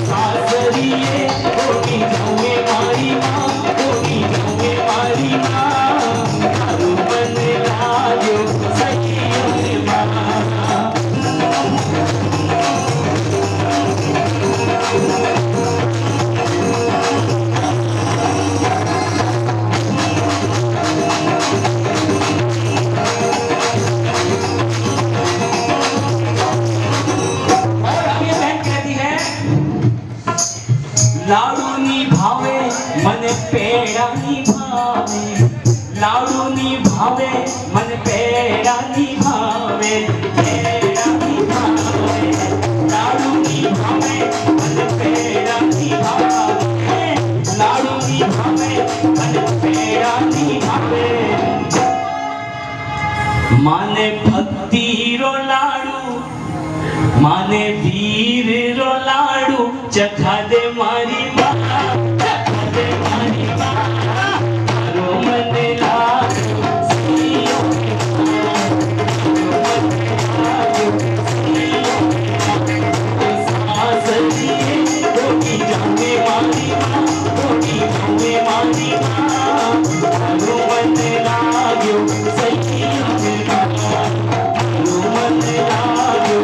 सासरिये कोनी जाऊँ मारी माँ, कोनी जाऊँ मारी माँ, मारो मन लाग्यो सियो माँ। लाडू निभावे मन पेड़ा निभावे, लाडू निभावे मन पेड़ा निभावे, पेड़ा निभावे, लाडू निभावे मन पेड़ा निभावे, लाडू निभावे मन पेड़ा निभावे। माने भक्ति रो लाडू, माने वीर रो लाडू, चखा दे मारी माँ, चखा दे मारी माँ, मारो मन लाग्यो सियो माँ, मारो मन लाग्यो सियो माँ, सासरिये कोनी जाऊँ मारी माँ, कोनी जाऊँ मारी माँ, मारो मन लाग्यो सियो माँ, मारो मन लाग्यो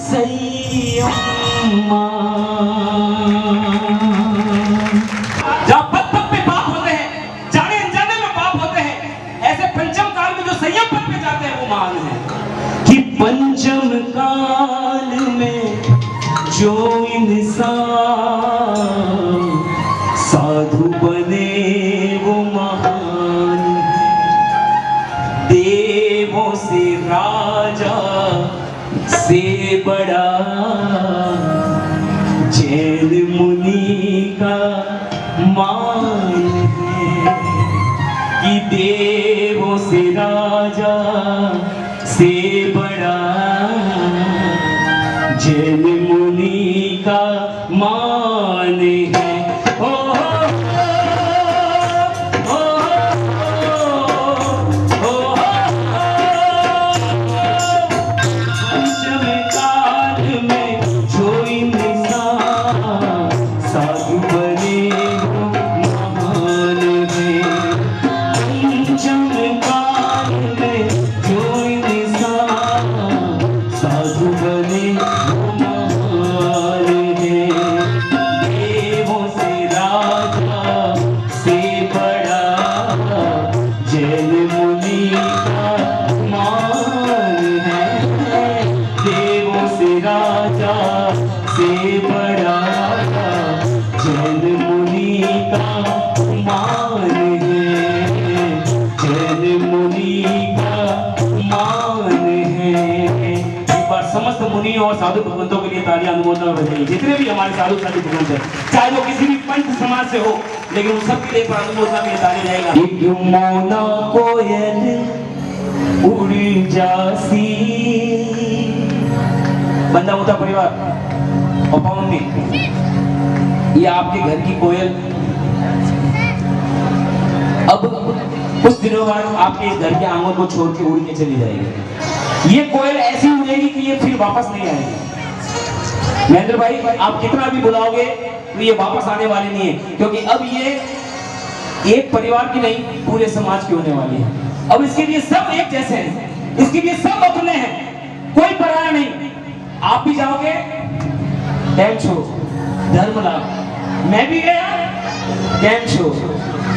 सियो माँ, जहाँ पद पद पे पाप होते हैं, जाने अनजाने में पाप होते हैं, ऐसे पंचम काल में जो संयम पद पे जाते हैं वो महान है। कि पंचम काल में जो इंसान साधु बने वो महान, देवों से राजा से बड़ा जैन मुनि का मान है। कि देवों से राजा से बड़ा जैन मुनि का मान है। समस्त मुनि और साधु भगवंतों के लिए तालियां अनुमोदन बजाइए। जितने भी हमारे साधु साधु भगवंत हैं, चाहे वो किसी भी पंथ समाज से हो, लेकिन उन सब के लिए अनुमोदन के लिए तालियां जाएगा। मोना कोयल उड़ी जासी, बंदा होता परिवार और मम्मी, ये आपके घर की कोयल अब कुछ दिनों दिनों बाद आपके इस घर के आंगन को छोड़ के उड़ के चली जाएगी। ये कोयल ऐसी उड़ेगी कि ये फिर वापस नहीं आएगी। महेंद्र भाई, आप कितना भी बुलाओगे तो ये वापस आने वाले नहीं है, क्योंकि अब ये एक परिवार की नहीं, पूरे समाज की होने वाली है। अब इसके लिए सब एक जैसे हैं, इसके लिए सब अपने हैं, कोई पराया नहीं। आप भी जाओगे, कैम छो धर्मलाभ, मैं भी गया, कैम छो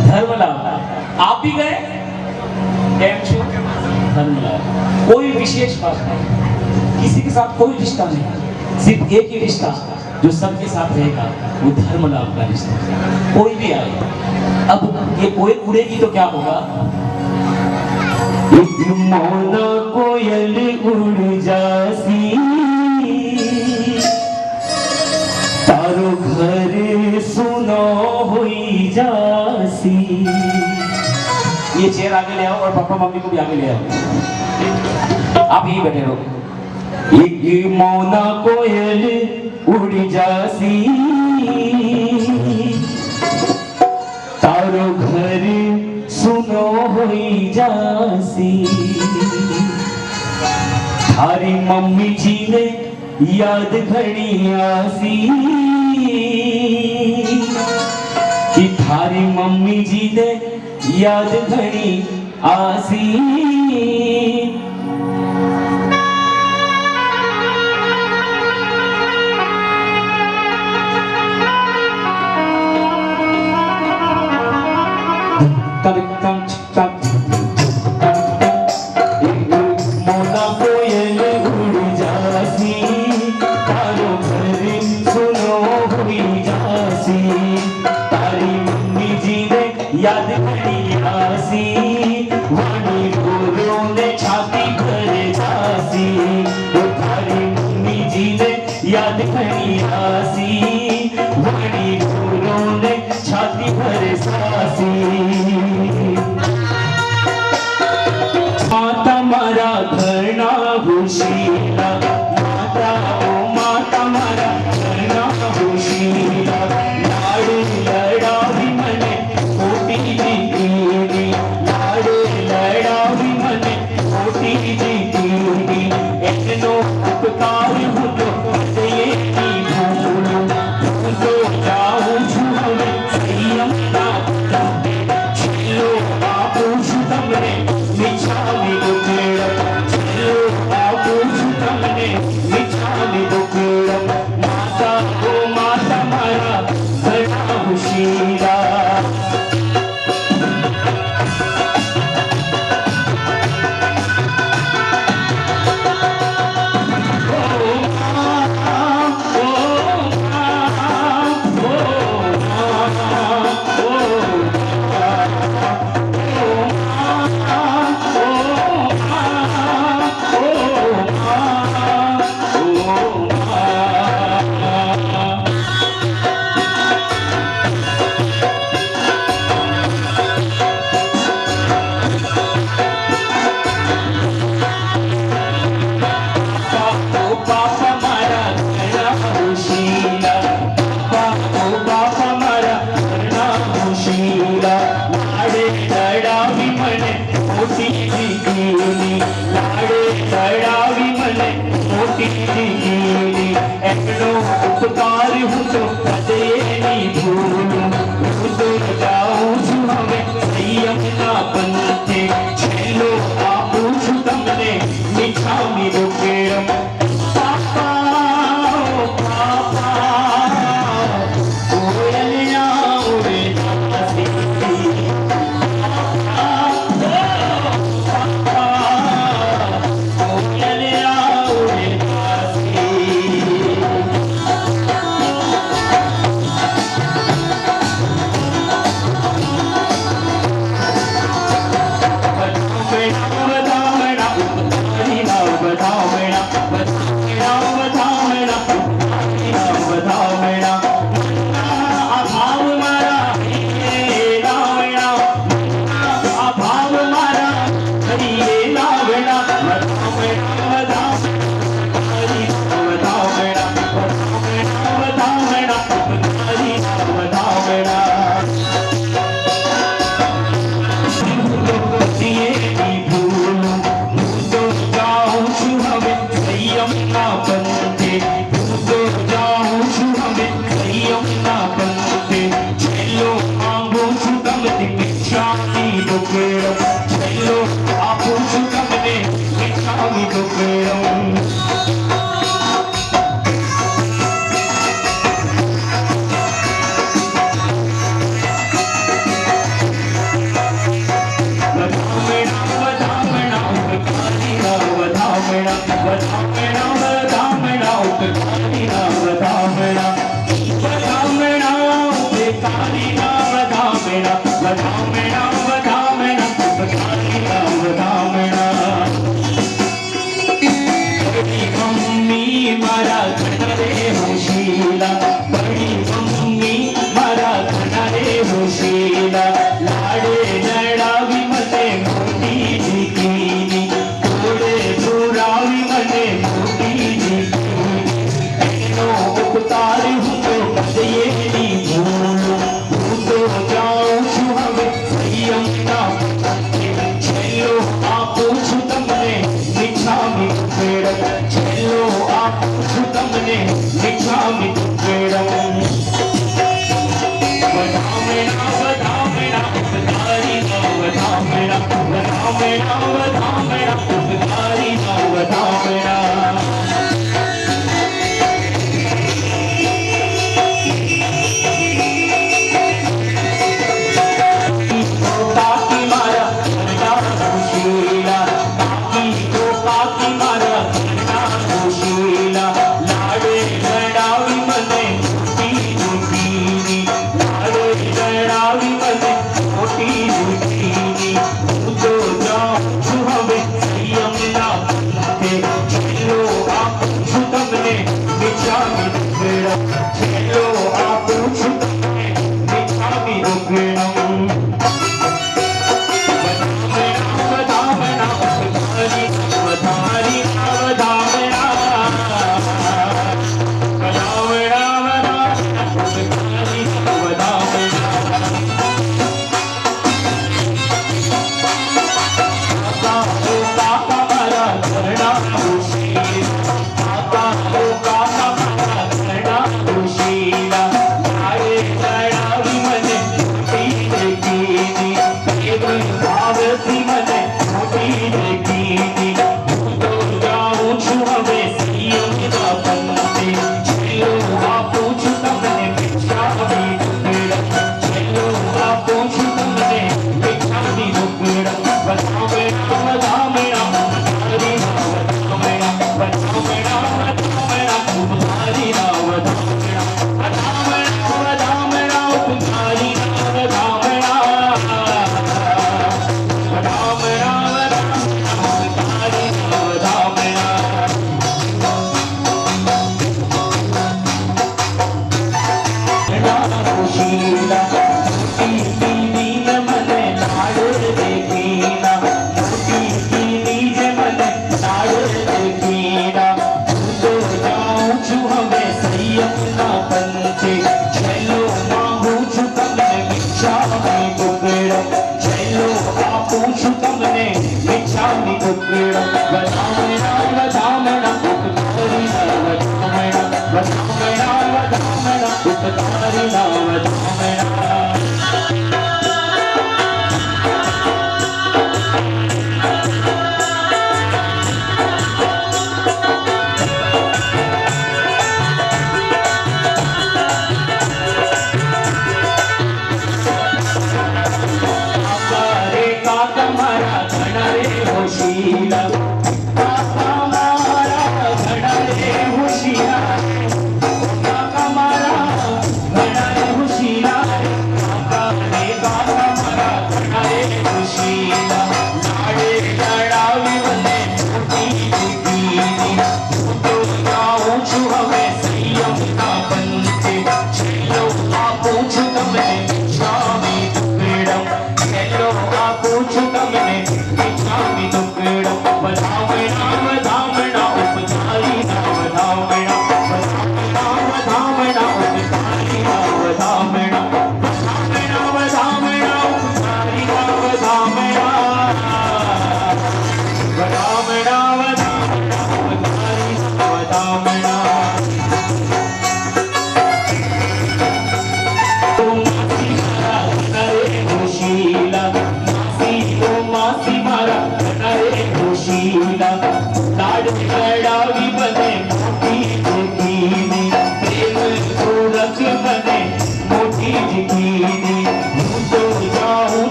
धर्मलाभ, आप भी गए, कैम छो धर्मलाभ। कोई विशेष बात नहीं, किसी के साथ कोई रिश्ता नहीं, सिर्फ एक ही रिश्ता जो सबके साथ रहेगा, वो धर्मलाभ का रिश्ता। कोई भी आए, अब ये कोयल उड़ेगी तो क्या होगा? मौना कोयल उड़ जासी, तारो घर सुनो हुई जासी। ये चेयर आगे ले आओ और पापा मम्मी को भी आगे ले आओ, आप यही बैठे रहो। एक मौना कोयल उड़ जासी, तारो घर सुनो हुई जासी। थारी मम्मी जी ने याद घड़ी आसी, कि थारी मम्मी जी ने याद घड़ी आसी। मौना कोयल उड़ जासी, तारो घर सुनो हुई जासी। तारी मम्मी जी ने याद करी आसी, वाणी गोरों ने छाती भर जासी। तारी मम्मी जी ने याद करी आसी, वाणी गोरों ने छाती भर सासी। माता मारा घरना हुशीला, माता ओ माता मारा घरना हुशीला। लाड़ लड़ावी मने मोटी जीती, लाड़ लड़ावी मने मोटी जीती। एतनो उपकार हुतो ये की भूलो, तो जाऊं झूमे संयम ना छिलो बापू सुतमने मिछाली दुकेड़म, छिलो बापू सुतमने मिछाली दुकेड़म। माता ओ माता मारा घरना हुशीला। उपकार हुतो कदे नहीं भूलूं, तो जाऊं झूमे संयम ना बनते। छेलो आपू छुतमने मिछामी दुकेड़म। पापा ओ पापा कोयलिया उड़े जासी, पापा दुखेड़म चलो आपूछु तमने मिच्छामि दुखेड़म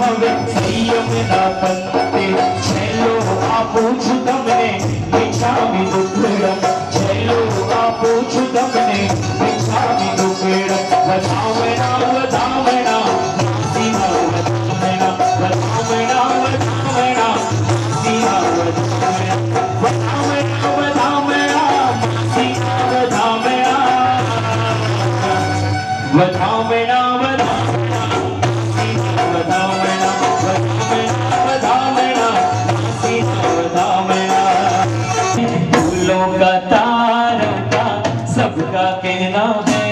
હવે સંયમના પંતે છેલ્લો આપું છું તમને વિછાવી દુખડમ છેલ્લો આપું છું તમને વિછાવી દુખડમ વધામણા વધામણા સીના વધામણા વધામણા વધામણા સીના વધામણા વધામણા વધામણા સીના વધામણા વધામણા का तारों का सबका कहना है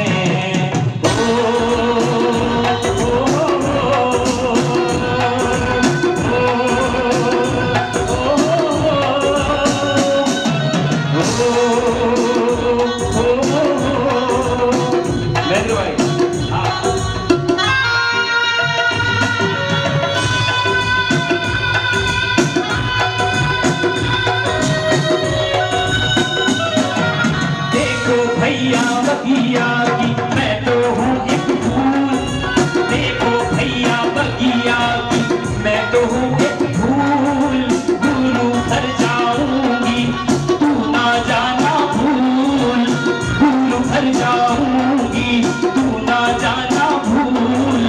भैया बगिया की मैं तो हूँ एक फूल देखो भैया बगिया की मैं तो हूँ एक फूल गुरु घर जाऊंगी तू ना जाना भूल गुरु घर जाऊंगी तू ना जाना भूल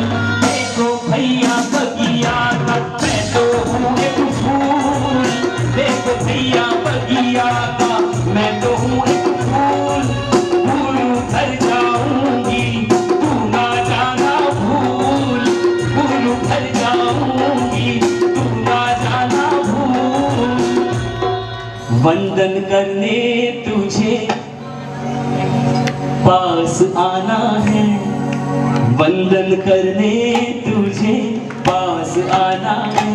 देखो भैया बगिया का मैं तो हूँ एक फूल देखो भैया बगिया का मैं तो हूँ एक फूल घर जाऊंगी तू ना जाना भूल गुरु घर जाऊंगी तू ना जाना भूल वंदन करने तुझे पास आना है वंदन करने तुझे पास आना है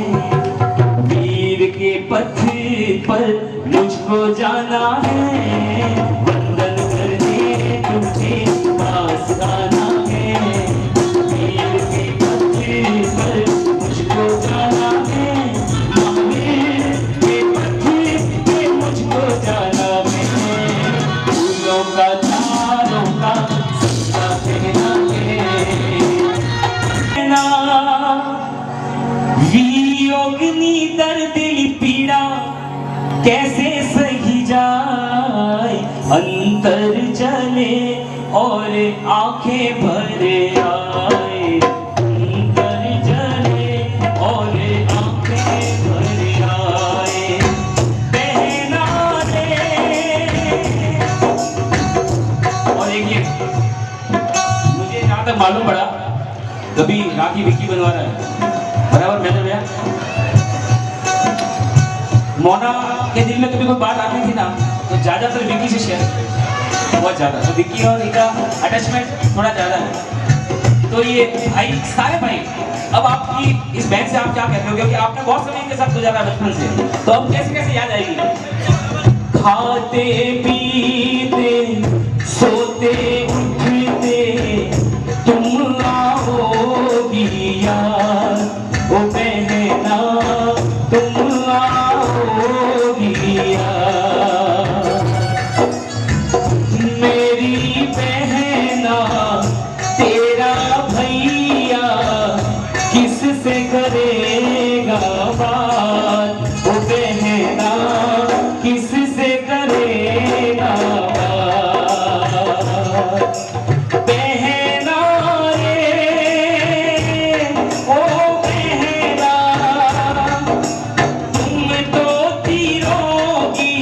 वीर के पथ पर मुझको जाना है तुझे पास आना है वीर के पथ पर मुझको जाना है महावीर के पथ पे मुझको जाना है फूलों का तारों का सबका कहना है वियोगनी दर्द पीड़ा कैसे सही जाए अंतर जले और आंखें भर आए अंतर जले और आंखें भर आए बहना रे और एक ये मुझे जहाँ तक मालूम पड़ा कभी राखी विक्की बनवा रहा है बराबर मैंने भैया मोना के दिल में कभी कोई बात आती थी ना तो ज्यादातर विक्की से शेयर बहुत ज्यादा तो विक्की और इनका अटैचमेंट थोड़ा ज्यादा है तो ये भाई सारे भाई अब आपकी इस बैंड से आप क्या कहते हो क्योंकि आपने बहुत समय इनके साथ गुजारा बचपन से तो अब कैसे कैसे याद आएगी खाते पीते सोते उठते तुम आओगी यार ओ बहना तुम आओगी यार मेरी बहना तेरा भैया किससे करेगा बात ओ बहना किससे करेगा बात बहना रे ओ बहना तुम तो तीरोगी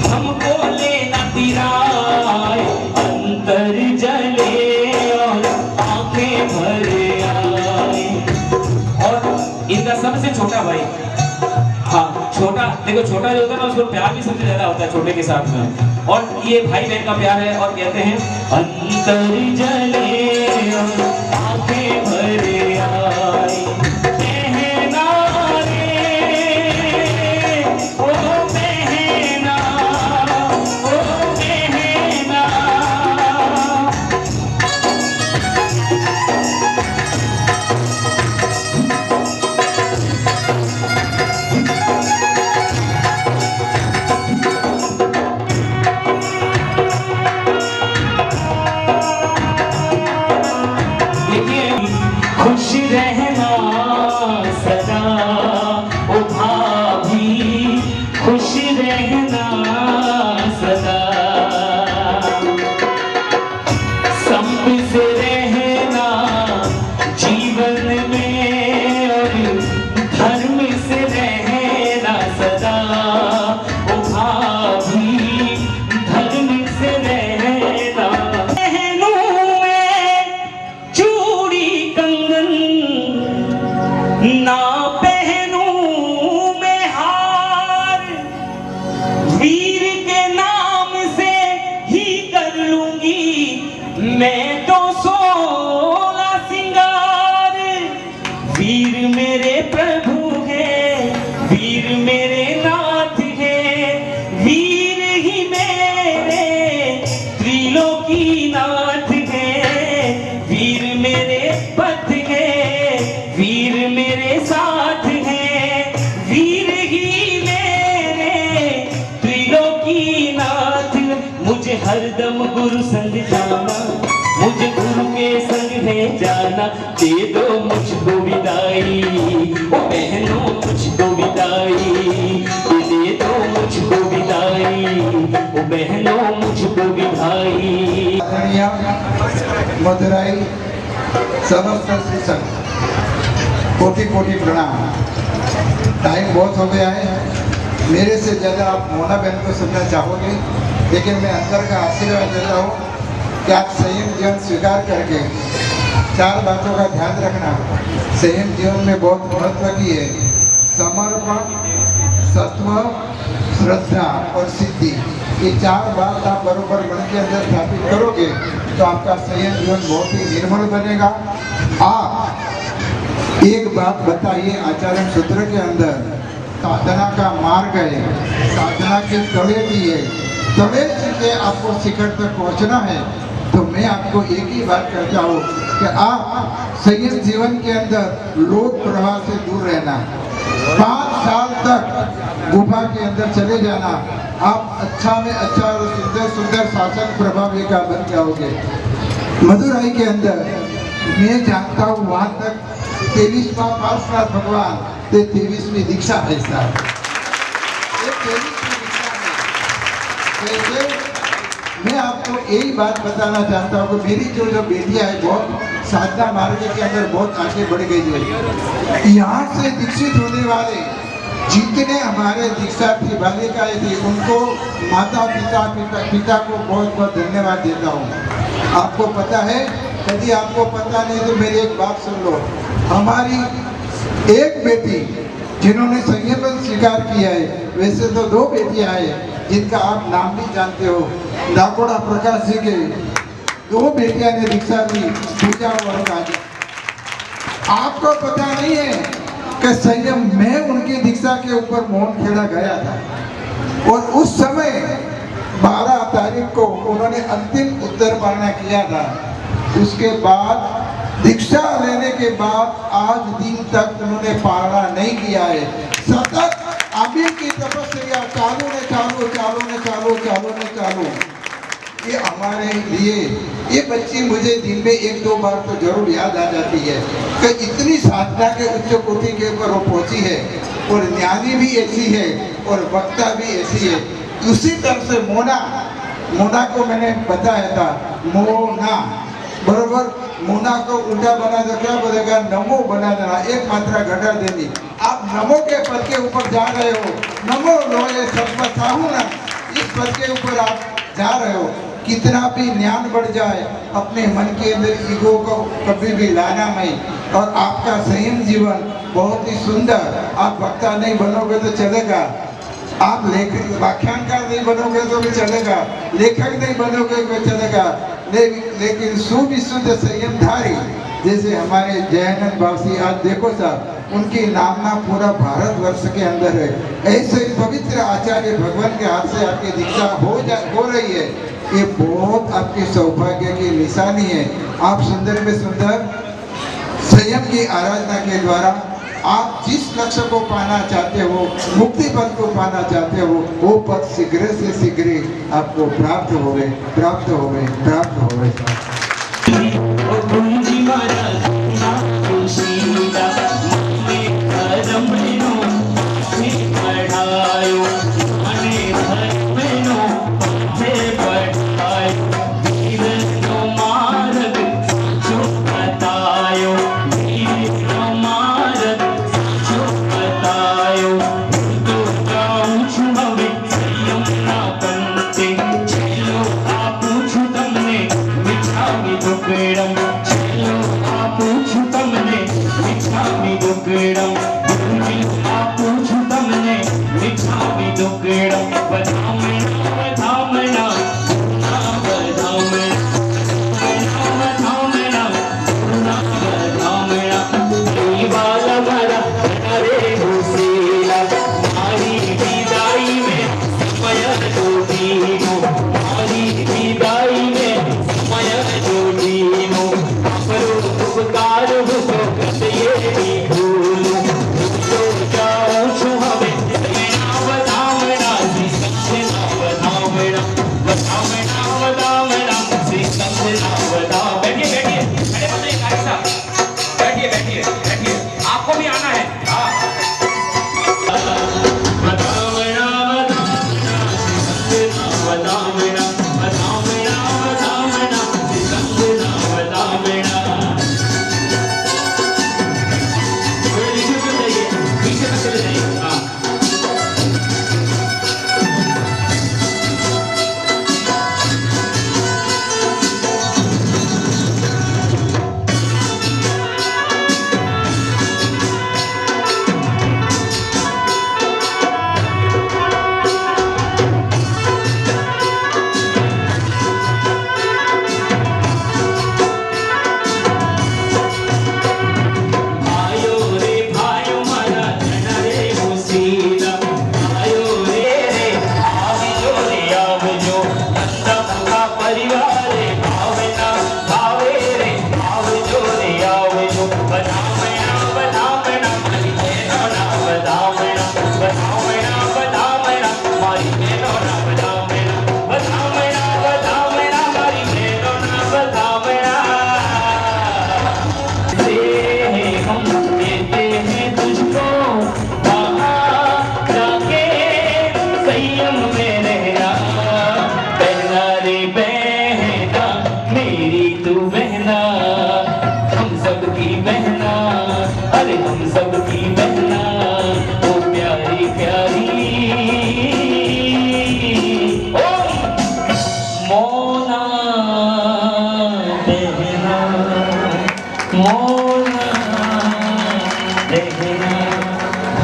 हमको लेना तिराए अंतर जले और आंखें भर आए और इनका सबसे छोटा भाई हाँ छोटा देखो छोटा जो होता है ना उसको प्यार भी सबसे ज्यादा होता है छोटे के साथ में और ये भाई बहन का प्यार है और कहते हैं अंतर जले और आंखें भर आए बहना रे ओ बहना ओ बहना खुश रहना सदा में और धर्म से रहना सदा। ओ भाभी धर्म से रहना। पहनूं मैं चूड़ी कंगन ना पहनूं मैं हार, वीर के नाम से ही कर लूंगी मैं तो 16 सिंगार। वीर मेरे प्रभु है, वीर मेरे नाथ है, वीर ही मेरे त्रिलोकीनाथ है। वीर मेरे पथ है, वीर मेरे साथ है, वीर ही मेरे त्रिलोकीनाथ। मुझे हरदम गुरु संग जाना, मुझे गुरु के संग है जाना। दे दो मुझको विदाई, ओ बहनों मुझको विदाई, दे दो मुझको विदाई, ओ बहनों मुझको विदाई। मदुराई समस्त श्री संघ कोटि कोटि प्रणाम। टाइम बहुत हो गया है, मेरे से ज़्यादा आप मोना बहन को सुनना चाहोगे, लेकिन मैं अंदर का आशीर्वाद देता हूँ कि आप संयम जीवन स्वीकार करके 4 बातों का ध्यान रखना। संयम जीवन में बहुत महत्व की है। समर्पण, सत्व, श्रद्धा और सिद्धि, ये 4 बात आप बरोबर मन के अंदर स्थापित करोगे तो आपका संयम जीवन बहुत ही निर्मल बनेगा। आप एक बात बताइए, आचरण सूत्र के अंदर साधना का मार्ग है, साधना की तड़े भी है, तड़े से आपको शिखर तक पहुंचना है। तो मैं आपको एक ही बात कहता हूँ कि आप संयम जीवन के अंदर लोक प्रवाह से दूर रहना। 5 साल तक गुफा के अंदर चले जाना, आप अच्छा में अच्छा और सुंदर सुंदर शासन प्रभावी का बन जाओगे। मदुराई के अंदर मैं जानता हूँ वहाँ तक 23वां पार्षद भगवान 23वीं दीक्षा है साहब। ये 23वीं दीक्षा है। जैसे मैं आपको यही बात बताना चाहता हूँ कि मेरी जो बेटियाँ है बहुत साधना मार्ग के अंदर बहुत आगे बढ़ गई है। यहाँ से दीक्षित होने वाले जितने हमारे दीक्षार्थी बालिकाएं थी उनको माता पिता को बहुत बहुत धन्यवाद देता हूँ। आपको पता है, यदि आपको पता नहीं तो मेरी एक बात सुन लो। हमारी एक बेटी जिन्होंने संयम स्वीकार किया है, वैसे तो 2 बेटियां हैं जिनका आप नाम भी जानते हो। डाकोड़ा प्रकाश जी के 2 बेटियां ने दीक्षा ली, पूजा और काजी। आपको पता नहीं है कि संयम में उनकी दीक्षा के ऊपर मौन खेला गया था और उस समय 12 तारीख को उन्होंने अंतिम उत्तरपाना किया था। उसके बाद दीक्षा लेने के बाद आज दिन तक उन्होंने पारणा नहीं किया है। सतत अभी की तपस्या चालू। ये हमारे लिए ये बच्ची मुझे दिन में 1-2 बार तो जरूर याद आ जाती है कि इतनी साधना के उच्च कोटि के ऊपर वो पहुंची है और ज्ञानी भी ऐसी है और वक्ता भी ऐसी है। उसी तरह से मोना को मैंने बताया था, मोना बरोबर। मोना को उल्टा बना दो, क्या बोलेगा? नमो बना देना, एक मात्रा घटा देनी। आप नमो के पद के ऊपर जा रहे हो, नमो लोए सर्वसाहुना, इस पद के ऊपर आप जा रहे हो। कितना भी ज्ञान बढ़ जाए, अपने मन के अंदर ईगो को कभी भी लाना नहीं। और आपका संयम जीवन बहुत ही सुंदर। आप वक्ता नहीं बनोगे तो चलेगा, आप व्याख्यानकार नहीं बनोगे तो भी चलेगा, लेखक नहीं बनोगे तो चलेगा, लेकिन सुविशुद्ध संयमधारी जैसे हमारे जयानंद बाबू आज देखो साहब, उनकी नामना पूरा भारतवर्ष के अंदर है। ऐसे पवित्र आचार्य भगवान के हाथ से आपकी दीक्षा हो रही है, ये बहुत आपके सौभाग्य की निशानी है। आप सुंदर में सुंदर संयम की आराधना के द्वारा आप जिस लक्ष्य को पाना चाहते हो, मुक्ति पद को पाना चाहते हो, वो पद शीघ्र से शीघ्र आपको प्राप्त होवे। मारत साचो बतायो तो जाऊं છું હવે સંયમના પંથે છેલ્લો આપું છું તમને મીઠામી દુકડમ છેલ્લો આપું છું તમને મીઠામી દુકડમ આપું છું તમને મીઠામી દુકડમ વધામણા વધામણા आपको भी आना है।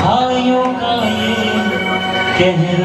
भाइयों का ये कहना